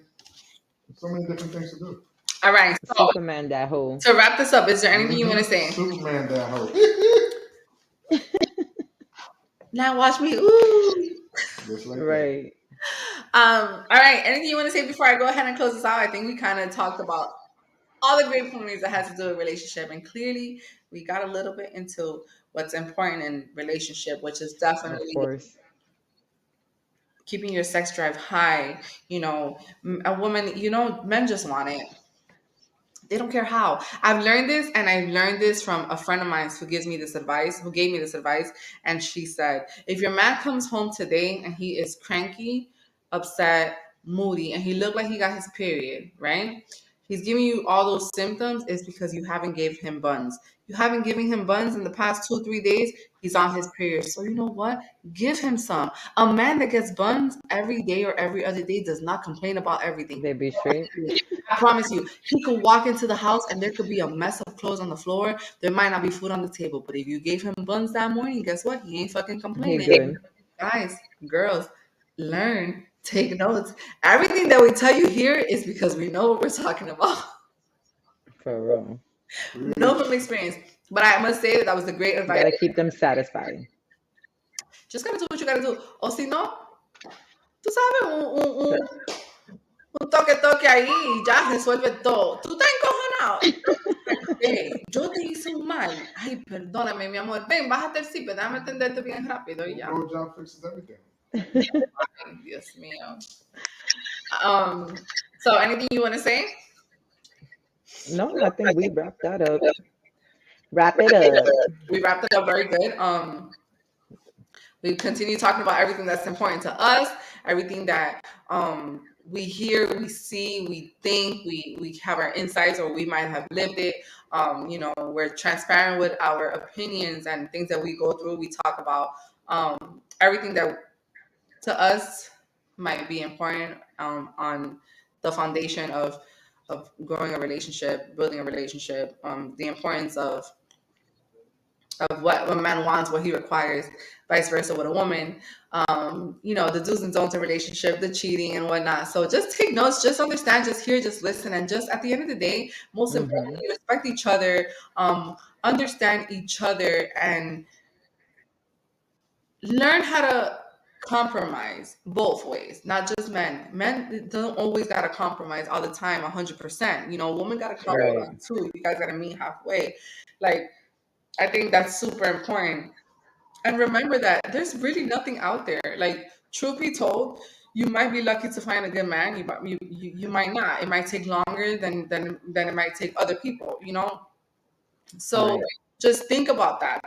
So many different things to do. All right. So Superman that hoe. to wrap this up, is there anything you want to say? Superman that hoe. Now watch me. Ooh. Just like that. Right. All right. Anything you want to say before I go ahead and close this out? I think we kind of talked about all the great points that has to do with relationship, and clearly we got a little bit into what's important in relationship, which is Of definitely course. keeping your sex drive high. A woman, men just want it. They don't care how. I've learned this, and I learned this from a friend of mine who gave me this advice. And she said, if your man comes home today and he is cranky, upset, moody, and he looked like he got his period, right? He's giving you all those symptoms is because you haven't gave him buns. You haven't given him buns in the past 2 3 days. He's on his period. So you know what? Give him some. A man that gets buns every day or every other day does not complain about everything. They be straight. I promise you, he could walk into the house and there could be a mess of clothes on the floor. There might not be food on the table, but if you gave him buns that morning, guess what? He ain't fucking He complaining. good. Guys, girls, learn, take notes. Everything that we tell you here is because we know what we're talking about. For real. No from experience. But I must say that was the great You advice. gotta keep them satisfied. Just gotta do what you gotta do. O si no, tú sabes, un toque ahí y ya resuelve todo. Tú estás encojonado. Yo te hice un mal. Ay, perdóname, mi amor. Ven, bájate el zipper, déjame atenderte bien rápido y ya. Blowjob fixes everything. Ay, Dios mío. So anything you want to say? No, I think we wrapped that up. Wrap it up. We wrapped it up very good. We continue talking about everything that's important to us, everything that we hear, we see, we think, we have our insights, or we might have lived it. We're transparent with our opinions and things that we go through. We talk about everything that to us might be important on the foundation of growing a relationship, building a relationship, the importance of what a man wants, what he requires, vice versa with a woman. The do's and don'ts in relationship, the cheating and whatnot. So just take notes, just understand, just hear, just listen, and just at the end of the day, most importantly, respect each other, understand each other, and learn how to compromise both ways, not just men. Men don't always gotta compromise all the time, 100%. Women gotta compromise Right. too. You guys gotta meet halfway. Like, I think that's super important. And remember that there's really nothing out there. Like, truth be told, you might be lucky to find a good man. You might not. It might take longer than it might take other people. So Right. just think about that.